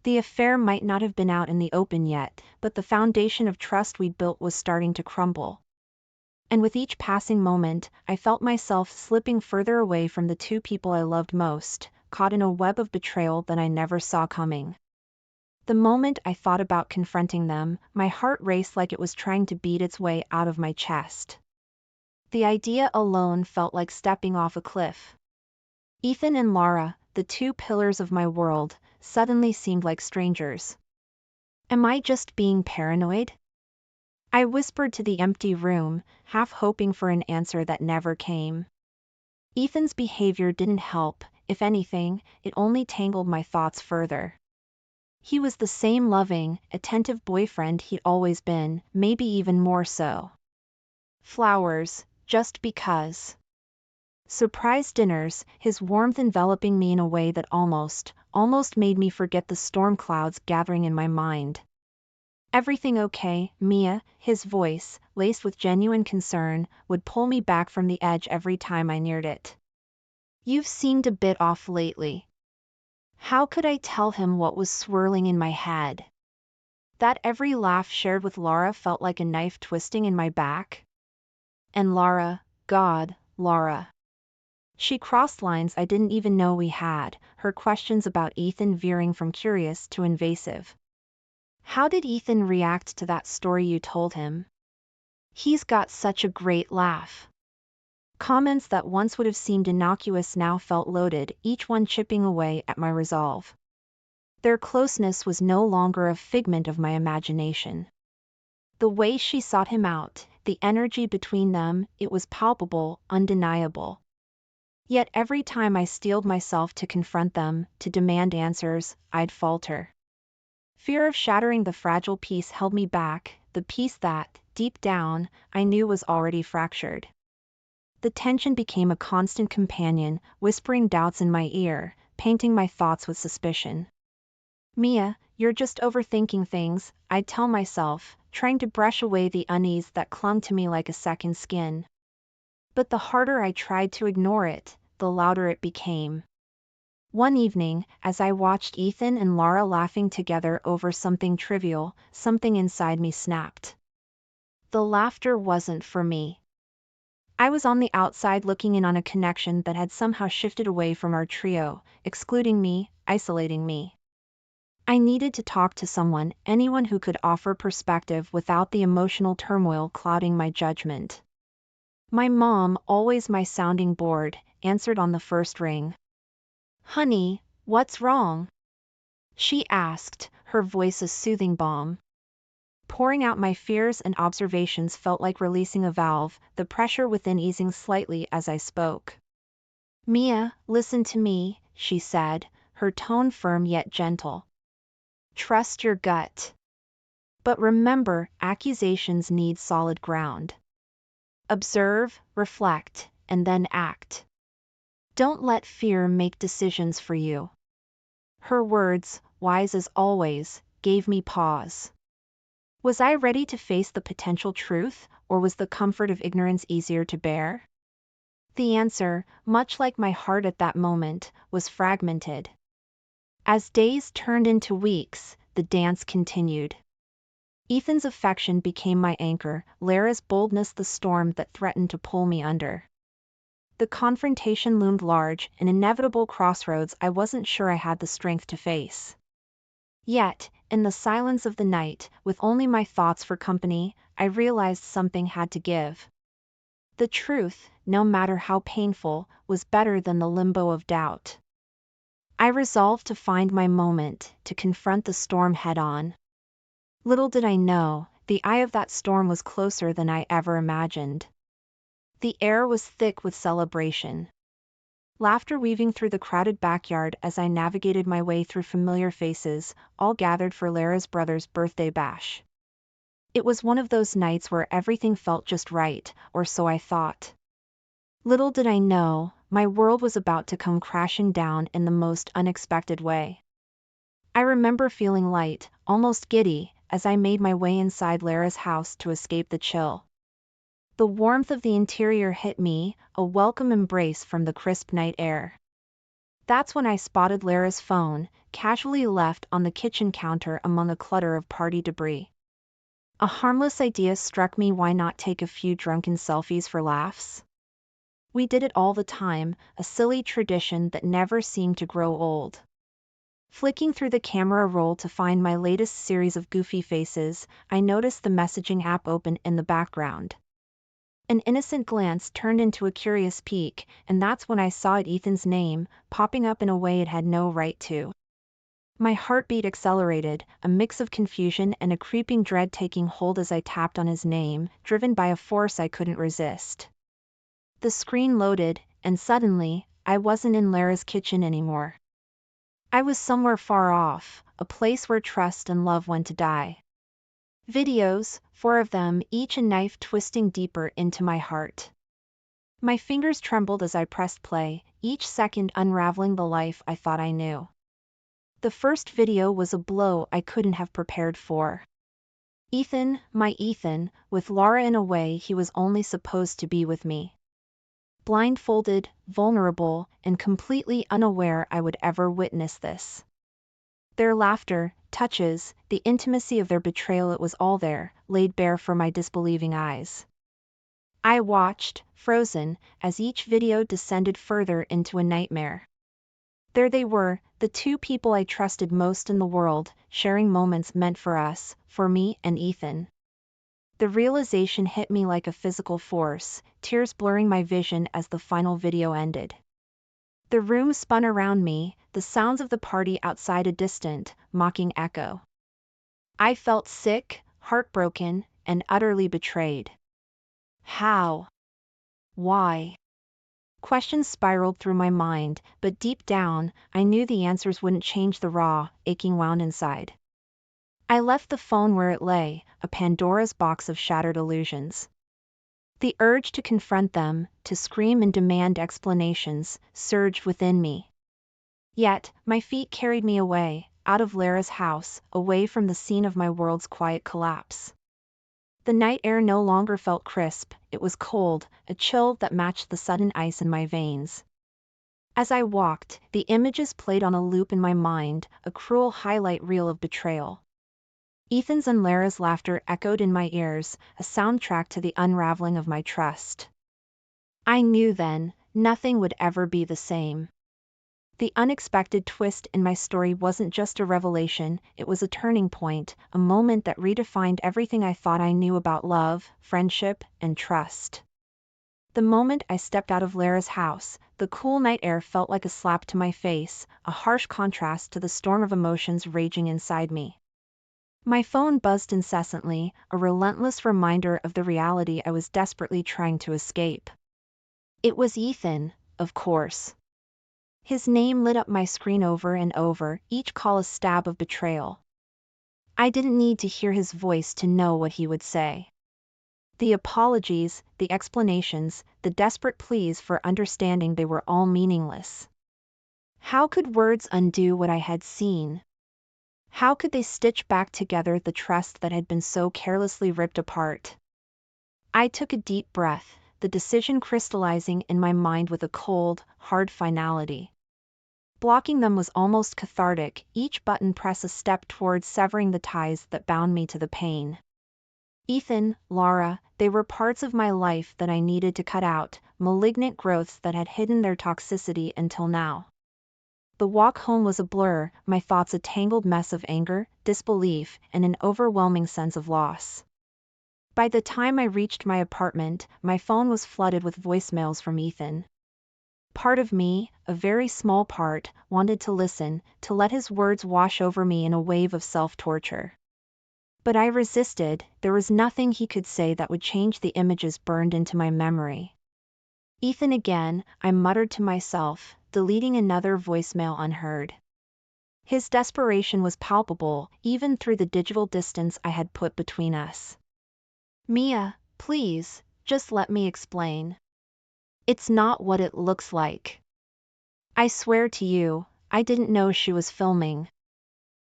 The affair might not have been out in the open yet, but the foundation of trust we'd built was starting to crumble. And with each passing moment, I felt myself slipping further away from the two people I loved most, caught in a web of betrayal that I never saw coming. The moment I thought about confronting them, my heart raced like it was trying to beat its way out of my chest. The idea alone felt like stepping off a cliff. Ethan and Lara, the two pillars of my world, suddenly seemed like strangers. Am I just being paranoid? I whispered to the empty room, half hoping for an answer that never came. Ethan's behavior didn't help, if anything, it only tangled my thoughts further. He was the same loving, attentive boyfriend he'd always been, maybe even more so. Flowers, just because. Surprise dinners, his warmth enveloping me in a way that almost made me forget the storm clouds gathering in my mind. "Everything okay, Mia?" His voice, laced with genuine concern, would pull me back from the edge every time I neared it. "You've seemed a bit off lately." How could I tell him what was swirling in my head? That every laugh shared with Lara felt like a knife twisting in my back? And Lara, God, Lara. She crossed lines I didn't even know we had, her questions about Ethan veering from curious to invasive. "How did Ethan react to that story you told him?" "He's got such a great laugh." Comments that once would have seemed innocuous now felt loaded, each one chipping away at my resolve. Their closeness was no longer a figment of my imagination. The way she sought him out, the energy between them, it was palpable, undeniable. Yet every time I steeled myself to confront them, to demand answers, I'd falter. Fear of shattering the fragile peace held me back, the peace that, deep down, I knew was already fractured. The tension became a constant companion, whispering doubts in my ear, painting my thoughts with suspicion. "Mia, you're just overthinking things," I'd tell myself, trying to brush away the unease that clung to me like a second skin. But the harder I tried to ignore it, the louder it became. One evening, as I watched Ethan and Lara laughing together over something trivial, something inside me snapped. The laughter wasn't for me. I was on the outside looking in on a connection that had somehow shifted away from our trio, excluding me, isolating me. I needed to talk to someone, anyone who could offer perspective without the emotional turmoil clouding my judgment. My mom, always my sounding board, answered on the first ring. "Honey, what's wrong?" she asked, her voice a soothing balm. Pouring out my fears and observations felt like releasing a valve, the pressure within easing slightly as I spoke. Mia, listen to me, she said, her tone firm yet gentle. Trust your gut. But remember, accusations need solid ground. Observe, reflect, and then act. Don't let fear make decisions for you. Her words, wise as always, gave me pause. Was I ready to face the potential truth, or was the comfort of ignorance easier to bear? The answer, much like my heart at that moment, was fragmented. As days turned into weeks, the dance continued. Ethan's affection became my anchor, Lara's boldness the storm that threatened to pull me under. The confrontation loomed large, an inevitable crossroads I wasn't sure I had the strength to face. Yet, in the silence of the night, with only my thoughts for company, I realized something had to give. The truth, no matter how painful, was better than the limbo of doubt. I resolved to find my moment, to confront the storm head-on. Little did I know, the eye of that storm was closer than I ever imagined. The air was thick with celebration. Laughter weaving through the crowded backyard as I navigated my way through familiar faces, all gathered for Lara's brother's birthday bash. It was one of those nights where everything felt just right, or so I thought. Little did I know, my world was about to come crashing down in the most unexpected way. I remember feeling light, almost giddy, as I made my way inside Lara's house to escape the chill. The warmth of the interior hit me, a welcome embrace from the crisp night air. That's when I spotted Lara's phone, casually left on the kitchen counter among a clutter of party debris. A harmless idea struck me: why not take a few drunken selfies for laughs? We did it all the time, a silly tradition that never seemed to grow old. Flicking through the camera roll to find my latest series of goofy faces, I noticed the messaging app open in the background. An innocent glance turned into a curious peek, and that's when I saw Ethan's name, popping up in a way it had no right to. My heartbeat accelerated, a mix of confusion and a creeping dread taking hold as I tapped on his name, driven by a force I couldn't resist. The screen loaded, and suddenly, I wasn't in Lara's kitchen anymore. I was somewhere far off, a place where trust and love went to die. Videos, 4 of them, each a knife twisting deeper into my heart. My fingers trembled as I pressed play, each second unraveling the life I thought I knew. The first video was a blow I couldn't have prepared for. Ethan, my Ethan, with Lara in a way he was only supposed to be with me. Blindfolded, vulnerable, and completely unaware I would ever witness this. Their laughter, touches, the intimacy of their betrayal, it was all there, laid bare for my disbelieving eyes. I watched, frozen, as each video descended further into a nightmare. There they were, the two people I trusted most in the world, sharing moments meant for us, for me and Ethan. The realization hit me like a physical force, tears blurring my vision as the final video ended. The room spun around me, the sounds of the party outside a distant, mocking echo. I felt sick, heartbroken, and utterly betrayed. How? Why? Questions spiraled through my mind, but deep down, I knew the answers wouldn't change the raw, aching wound inside. I left the phone where it lay, a Pandora's box of shattered illusions. The urge to confront them, to scream and demand explanations, surged within me. Yet, my feet carried me away, out of Lara's house, away from the scene of my world's quiet collapse. The night air no longer felt crisp, it was cold, a chill that matched the sudden ice in my veins. As I walked, the images played on a loop in my mind, a cruel highlight reel of betrayal. Ethan's and Lara's laughter echoed in my ears, a soundtrack to the unraveling of my trust. I knew then, nothing would ever be the same. The unexpected twist in my story wasn't just a revelation, it was a turning point, a moment that redefined everything I thought I knew about love, friendship, and trust. The moment I stepped out of Lara's house, the cool night air felt like a slap to my face, a harsh contrast to the storm of emotions raging inside me. My phone buzzed incessantly, a relentless reminder of the reality I was desperately trying to escape. It was Ethan, of course. His name lit up my screen over and over, each call a stab of betrayal. I didn't need to hear his voice to know what he would say. The apologies, the explanations, the desperate pleas for understanding, they were all meaningless. How could words undo what I had seen? How could they stitch back together the trust that had been so carelessly ripped apart? I took a deep breath, the decision crystallizing in my mind with a cold, hard finality. Blocking them was almost cathartic, each button press a step towards severing the ties that bound me to the pain. Ethan, Laura, they were parts of my life that I needed to cut out, malignant growths that had hidden their toxicity until now. The walk home was a blur, my thoughts a tangled mess of anger, disbelief, and an overwhelming sense of loss. By the time I reached my apartment, my phone was flooded with voicemails from Ethan. Part of me, a very small part, wanted to listen, to let his words wash over me in a wave of self-torture. But I resisted. There was nothing he could say that would change the images burned into my memory. Ethan again, I muttered to myself, deleting another voicemail unheard. His desperation was palpable, even through the digital distance I had put between us. Mia, please, just let me explain. It's not what it looks like. I swear to you, I didn't know she was filming.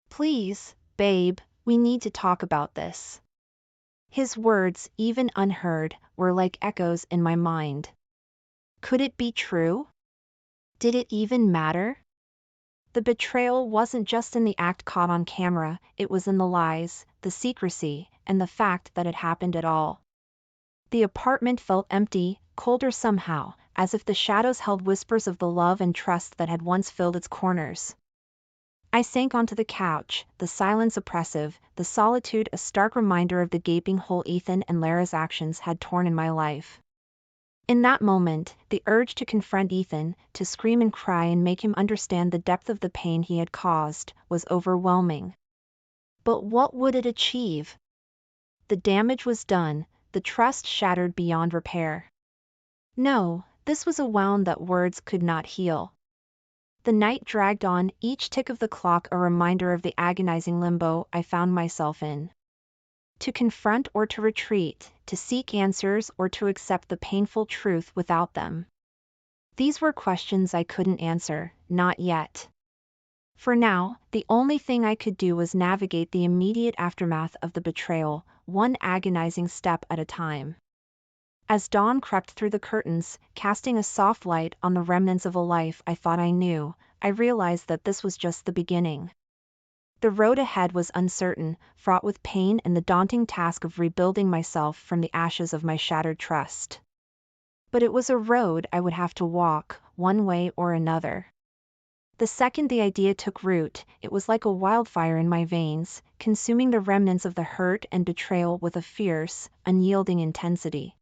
Please, babe, we need to talk about this. His words, even unheard, were like echoes in my mind. Could it be true? Did it even matter? The betrayal wasn't just in the act caught on camera, it was in the lies, the secrecy, and the fact that it happened at all. The apartment felt empty, colder somehow, as if the shadows held whispers of the love and trust that had once filled its corners. I sank onto the couch, the silence oppressive, the solitude a stark reminder of the gaping hole Ethan and Lara's actions had torn in my life. In that moment, the urge to confront Ethan, to scream and cry and make him understand the depth of the pain he had caused, was overwhelming. But what would it achieve? The damage was done, the trust shattered beyond repair. No, this was a wound that words could not heal. The night dragged on, each tick of the clock a reminder of the agonizing limbo I found myself in. To confront or to retreat, to seek answers or to accept the painful truth without them. These were questions I couldn't answer, not yet. For now, the only thing I could do was navigate the immediate aftermath of the betrayal, one agonizing step at a time. As dawn crept through the curtains, casting a soft light on the remnants of a life I thought I knew, I realized that this was just the beginning. The road ahead was uncertain, fraught with pain and the daunting task of rebuilding myself from the ashes of my shattered trust. But it was a road I would have to walk, one way or another. The second the idea took root, it was like a wildfire in my veins, consuming the remnants of the hurt and betrayal with a fierce, unyielding intensity.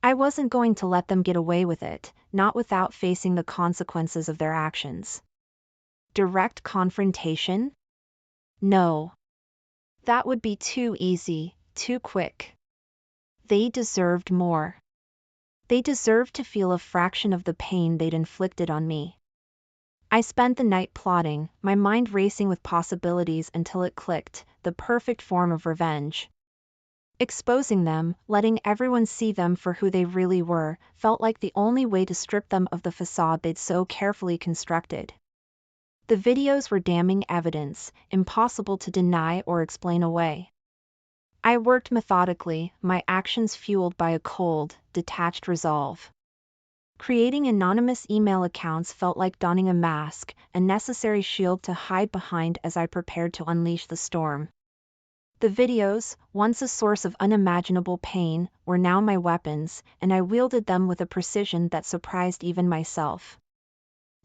I wasn't going to let them get away with it, not without facing the consequences of their actions. Direct confrontation? No. That would be too easy, too quick. They deserved more. They deserved to feel a fraction of the pain they'd inflicted on me. I spent the night plotting, my mind racing with possibilities until it clicked, the perfect form of revenge. Exposing them, letting everyone see them for who they really were, felt like the only way to strip them of the facade they'd so carefully constructed. The videos were damning evidence, impossible to deny or explain away. I worked methodically, my actions fueled by a cold, detached resolve. Creating anonymous email accounts felt like donning a mask, a necessary shield to hide behind as I prepared to unleash the storm. The videos, once a source of unimaginable pain, were now my weapons, and I wielded them with a precision that surprised even myself.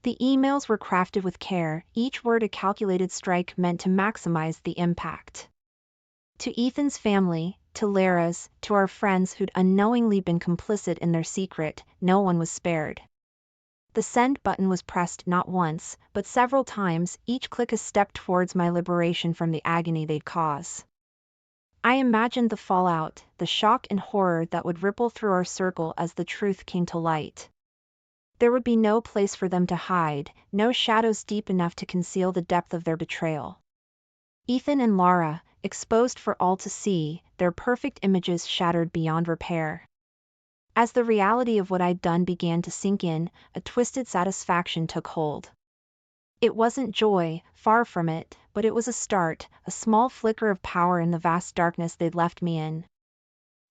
The emails were crafted with care, each word a calculated strike meant to maximize the impact. To Ethan's family, to Lara's, to our friends who'd unknowingly been complicit in their secret, no one was spared. The send button was pressed not once, but several times, each click a step towards my liberation from the agony they'd cause. I imagined the fallout, the shock and horror that would ripple through our circle as the truth came to light. There would be no place for them to hide, no shadows deep enough to conceal the depth of their betrayal. Ethan and Lara, exposed for all to see, their perfect images shattered beyond repair. As the reality of what I'd done began to sink in, a twisted satisfaction took hold. It wasn't joy, far from it, but it was a start, a small flicker of power in the vast darkness they'd left me in.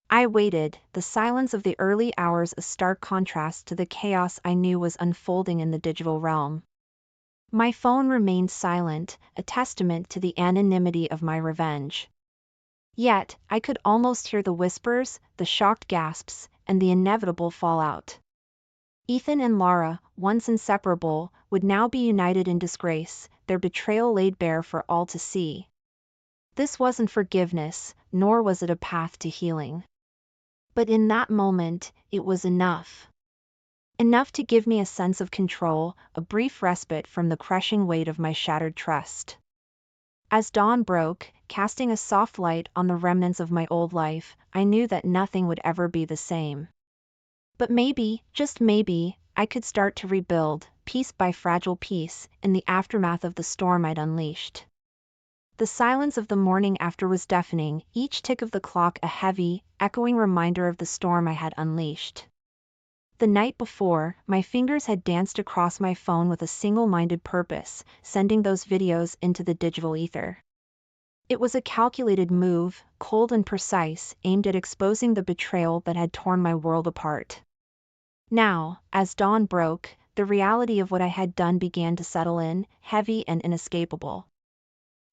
I waited, the silence of the early hours a stark contrast to the chaos I knew was unfolding in the digital realm. My phone remained silent, a testament to the anonymity of my revenge. Yet, I could almost hear the whispers, the shocked gasps, and the inevitable fallout. Ethan and Lara, once inseparable, would now be united in disgrace, their betrayal laid bare for all to see. This wasn't forgiveness, nor was it a path to healing. But in that moment, it was enough. Enough to give me a sense of control, a brief respite from the crushing weight of my shattered trust. As dawn broke, casting a soft light on the remnants of my old life, I knew that nothing would ever be the same. But maybe, just maybe, I could start to rebuild, piece by fragile piece, in the aftermath of the storm I'd unleashed. The silence of the morning after was deafening, each tick of the clock a heavy, echoing reminder of the storm I had unleashed. The night before, my fingers had danced across my phone with a single-minded purpose, sending those videos into the digital ether. It was a calculated move, cold and precise, aimed at exposing the betrayal that had torn my world apart. Now, as dawn broke, the reality of what I had done began to settle in, heavy and inescapable.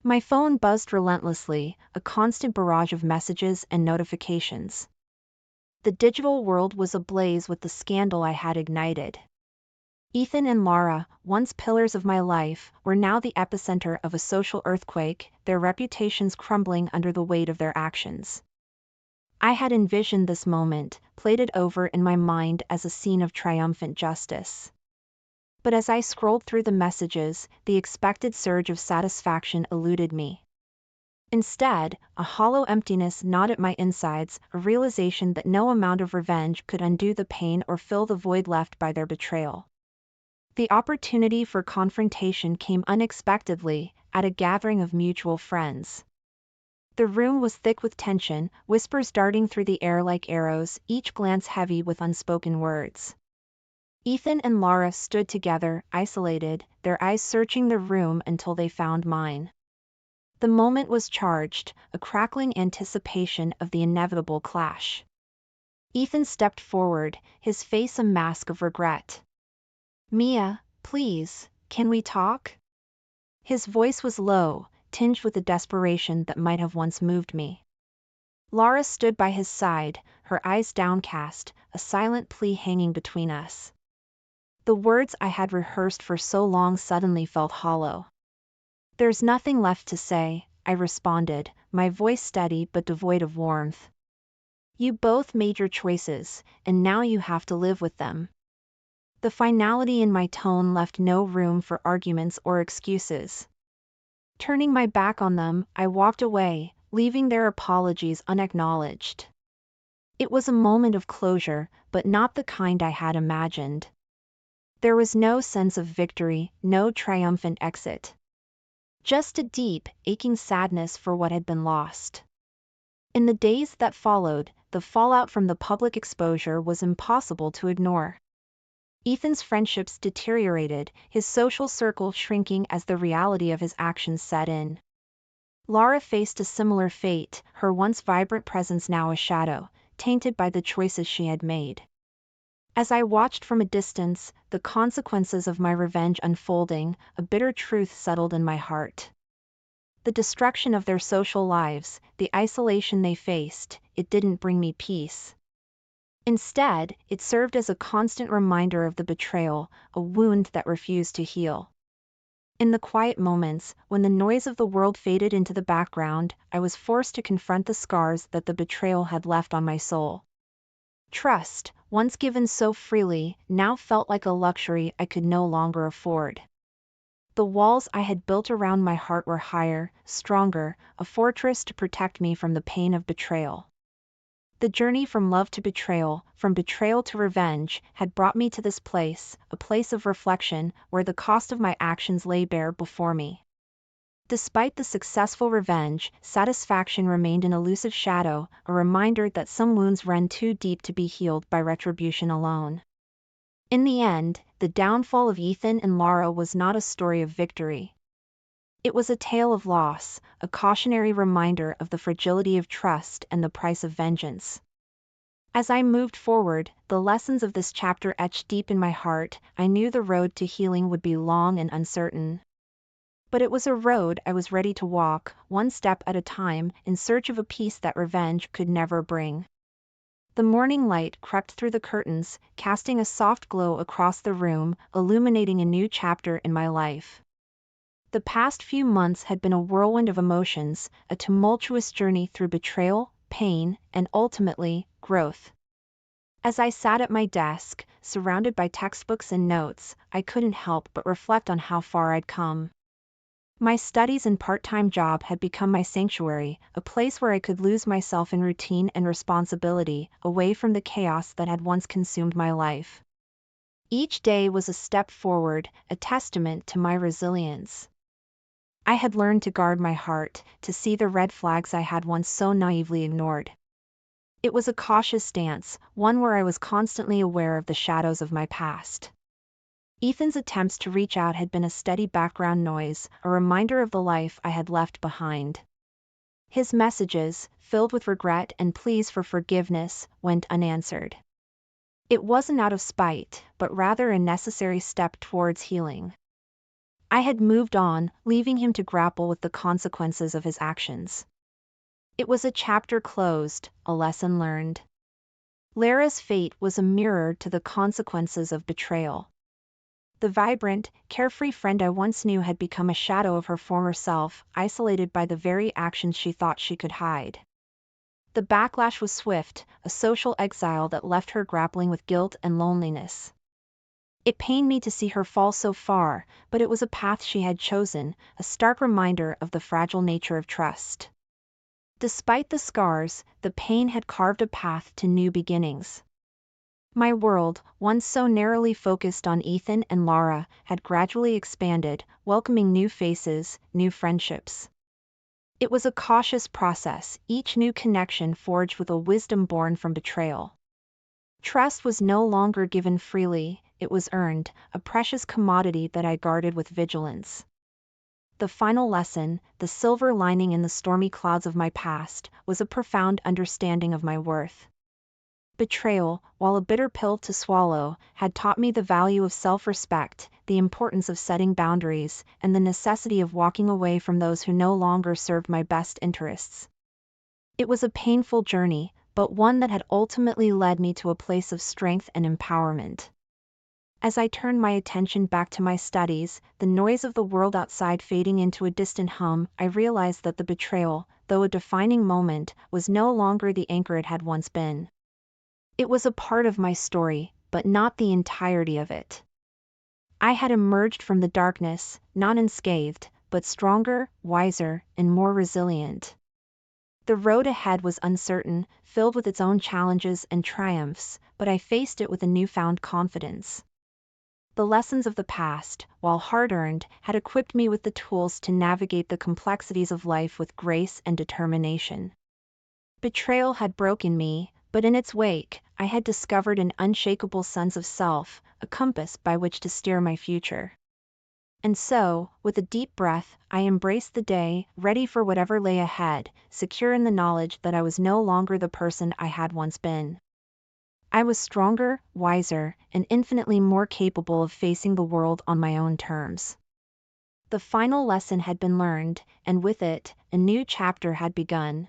My phone buzzed relentlessly, a constant barrage of messages and notifications. The digital world was ablaze with the scandal I had ignited. Ethan and Lara, once pillars of my life, were now the epicenter of a social earthquake, their reputations crumbling under the weight of their actions. I had envisioned this moment, played it over in my mind as a scene of triumphant justice. But as I scrolled through the messages, the expected surge of satisfaction eluded me. Instead, a hollow emptiness gnawed at my insides, a realization that no amount of revenge could undo the pain or fill the void left by their betrayal. The opportunity for confrontation came unexpectedly, at a gathering of mutual friends. The room was thick with tension, whispers darting through the air like arrows, each glance heavy with unspoken words. Ethan and Lara stood together, isolated, their eyes searching the room until they found mine. The moment was charged, a crackling anticipation of the inevitable clash. Ethan stepped forward, his face a mask of regret. "Mia, please, can we talk?" His voice was low, tinged with the desperation that might have once moved me. Lara stood by his side, her eyes downcast, a silent plea hanging between us. The words I had rehearsed for so long suddenly felt hollow. "There's nothing left to say," I responded, my voice steady but devoid of warmth. "You both made your choices, and now you have to live with them." The finality in my tone left no room for arguments or excuses. Turning my back on them, I walked away, leaving their apologies unacknowledged. It was a moment of closure, but not the kind I had imagined. There was no sense of victory, no triumphant exit. Just a deep, aching sadness for what had been lost. In the days that followed, the fallout from the public exposure was impossible to ignore. Ethan's friendships deteriorated, his social circle shrinking as the reality of his actions set in. Lara faced a similar fate, her once vibrant presence now a shadow, tainted by the choices she had made. As I watched from a distance, the consequences of my revenge unfolding, a bitter truth settled in my heart. The destruction of their social lives, the isolation they faced, it didn't bring me peace. Instead, it served as a constant reminder of the betrayal, a wound that refused to heal. In the quiet moments, when the noise of the world faded into the background, I was forced to confront the scars that the betrayal had left on my soul. Trust, once given so freely, now felt like a luxury I could no longer afford. The walls I had built around my heart were higher, stronger, a fortress to protect me from the pain of betrayal. The journey from love to betrayal, from betrayal to revenge, had brought me to this place, a place of reflection, where the cost of my actions lay bare before me. Despite the successful revenge, satisfaction remained an elusive shadow, a reminder that some wounds run too deep to be healed by retribution alone. In the end, the downfall of Ethan and Laura was not a story of victory. It was a tale of loss, a cautionary reminder of the fragility of trust and the price of vengeance. As I moved forward, the lessons of this chapter etched deep in my heart. I knew the road to healing would be long and uncertain. But it was a road I was ready to walk, one step at a time, in search of a peace that revenge could never bring. The morning light crept through the curtains, casting a soft glow across the room, illuminating a new chapter in my life. The past few months had been a whirlwind of emotions, a tumultuous journey through betrayal, pain, and ultimately, growth. As I sat at my desk, surrounded by textbooks and notes, I couldn't help but reflect on how far I'd come. My studies and part-time job had become my sanctuary, a place where I could lose myself in routine and responsibility, away from the chaos that had once consumed my life. Each day was a step forward, a testament to my resilience. I had learned to guard my heart, to see the red flags I had once so naively ignored. It was a cautious stance, one where I was constantly aware of the shadows of my past. Ethan's attempts to reach out had been a steady background noise, a reminder of the life I had left behind. His messages, filled with regret and pleas for forgiveness, went unanswered. It wasn't out of spite, but rather a necessary step towards healing. I had moved on, leaving him to grapple with the consequences of his actions. It was a chapter closed, a lesson learned. Lara's fate was a mirror to the consequences of betrayal. The vibrant, carefree friend I once knew had become a shadow of her former self, isolated by the very actions she thought she could hide. The backlash was swift, a social exile that left her grappling with guilt and loneliness. It pained me to see her fall so far, but it was a path she had chosen, a stark reminder of the fragile nature of trust. Despite the scars, the pain had carved a path to new beginnings. My world, once so narrowly focused on Ethan and Laura, had gradually expanded, welcoming new faces, new friendships. It was a cautious process, each new connection forged with a wisdom born from betrayal. Trust was no longer given freely, it was earned, a precious commodity that I guarded with vigilance. The final lesson, the silver lining in the stormy clouds of my past, was a profound understanding of my worth. Betrayal, while a bitter pill to swallow, had taught me the value of self-respect, the importance of setting boundaries, and the necessity of walking away from those who no longer served my best interests. It was a painful journey, but one that had ultimately led me to a place of strength and empowerment. As I turned my attention back to my studies, the noise of the world outside fading into a distant hum, I realized that the betrayal, though a defining moment, was no longer the anchor it had once been. It was a part of my story, but not the entirety of it. I had emerged from the darkness, not unscathed, but stronger, wiser, and more resilient. The road ahead was uncertain, filled with its own challenges and triumphs, but I faced it with a newfound confidence. The lessons of the past, while hard-earned, had equipped me with the tools to navigate the complexities of life with grace and determination. Betrayal had broken me, but in its wake, I had discovered an unshakable sense of self, a compass by which to steer my future. And so, with a deep breath, I embraced the day, ready for whatever lay ahead, secure in the knowledge that I was no longer the person I had once been. I was stronger, wiser, and infinitely more capable of facing the world on my own terms. The final lesson had been learned, and with it, a new chapter had begun.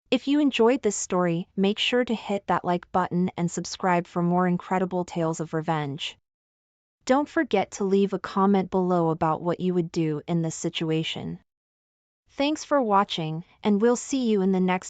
If you enjoyed this story, make sure to hit that like button and subscribe for more incredible tales of revenge. Don't forget to leave a comment below about what you would do in this situation. Thanks for watching, and we'll see you in the next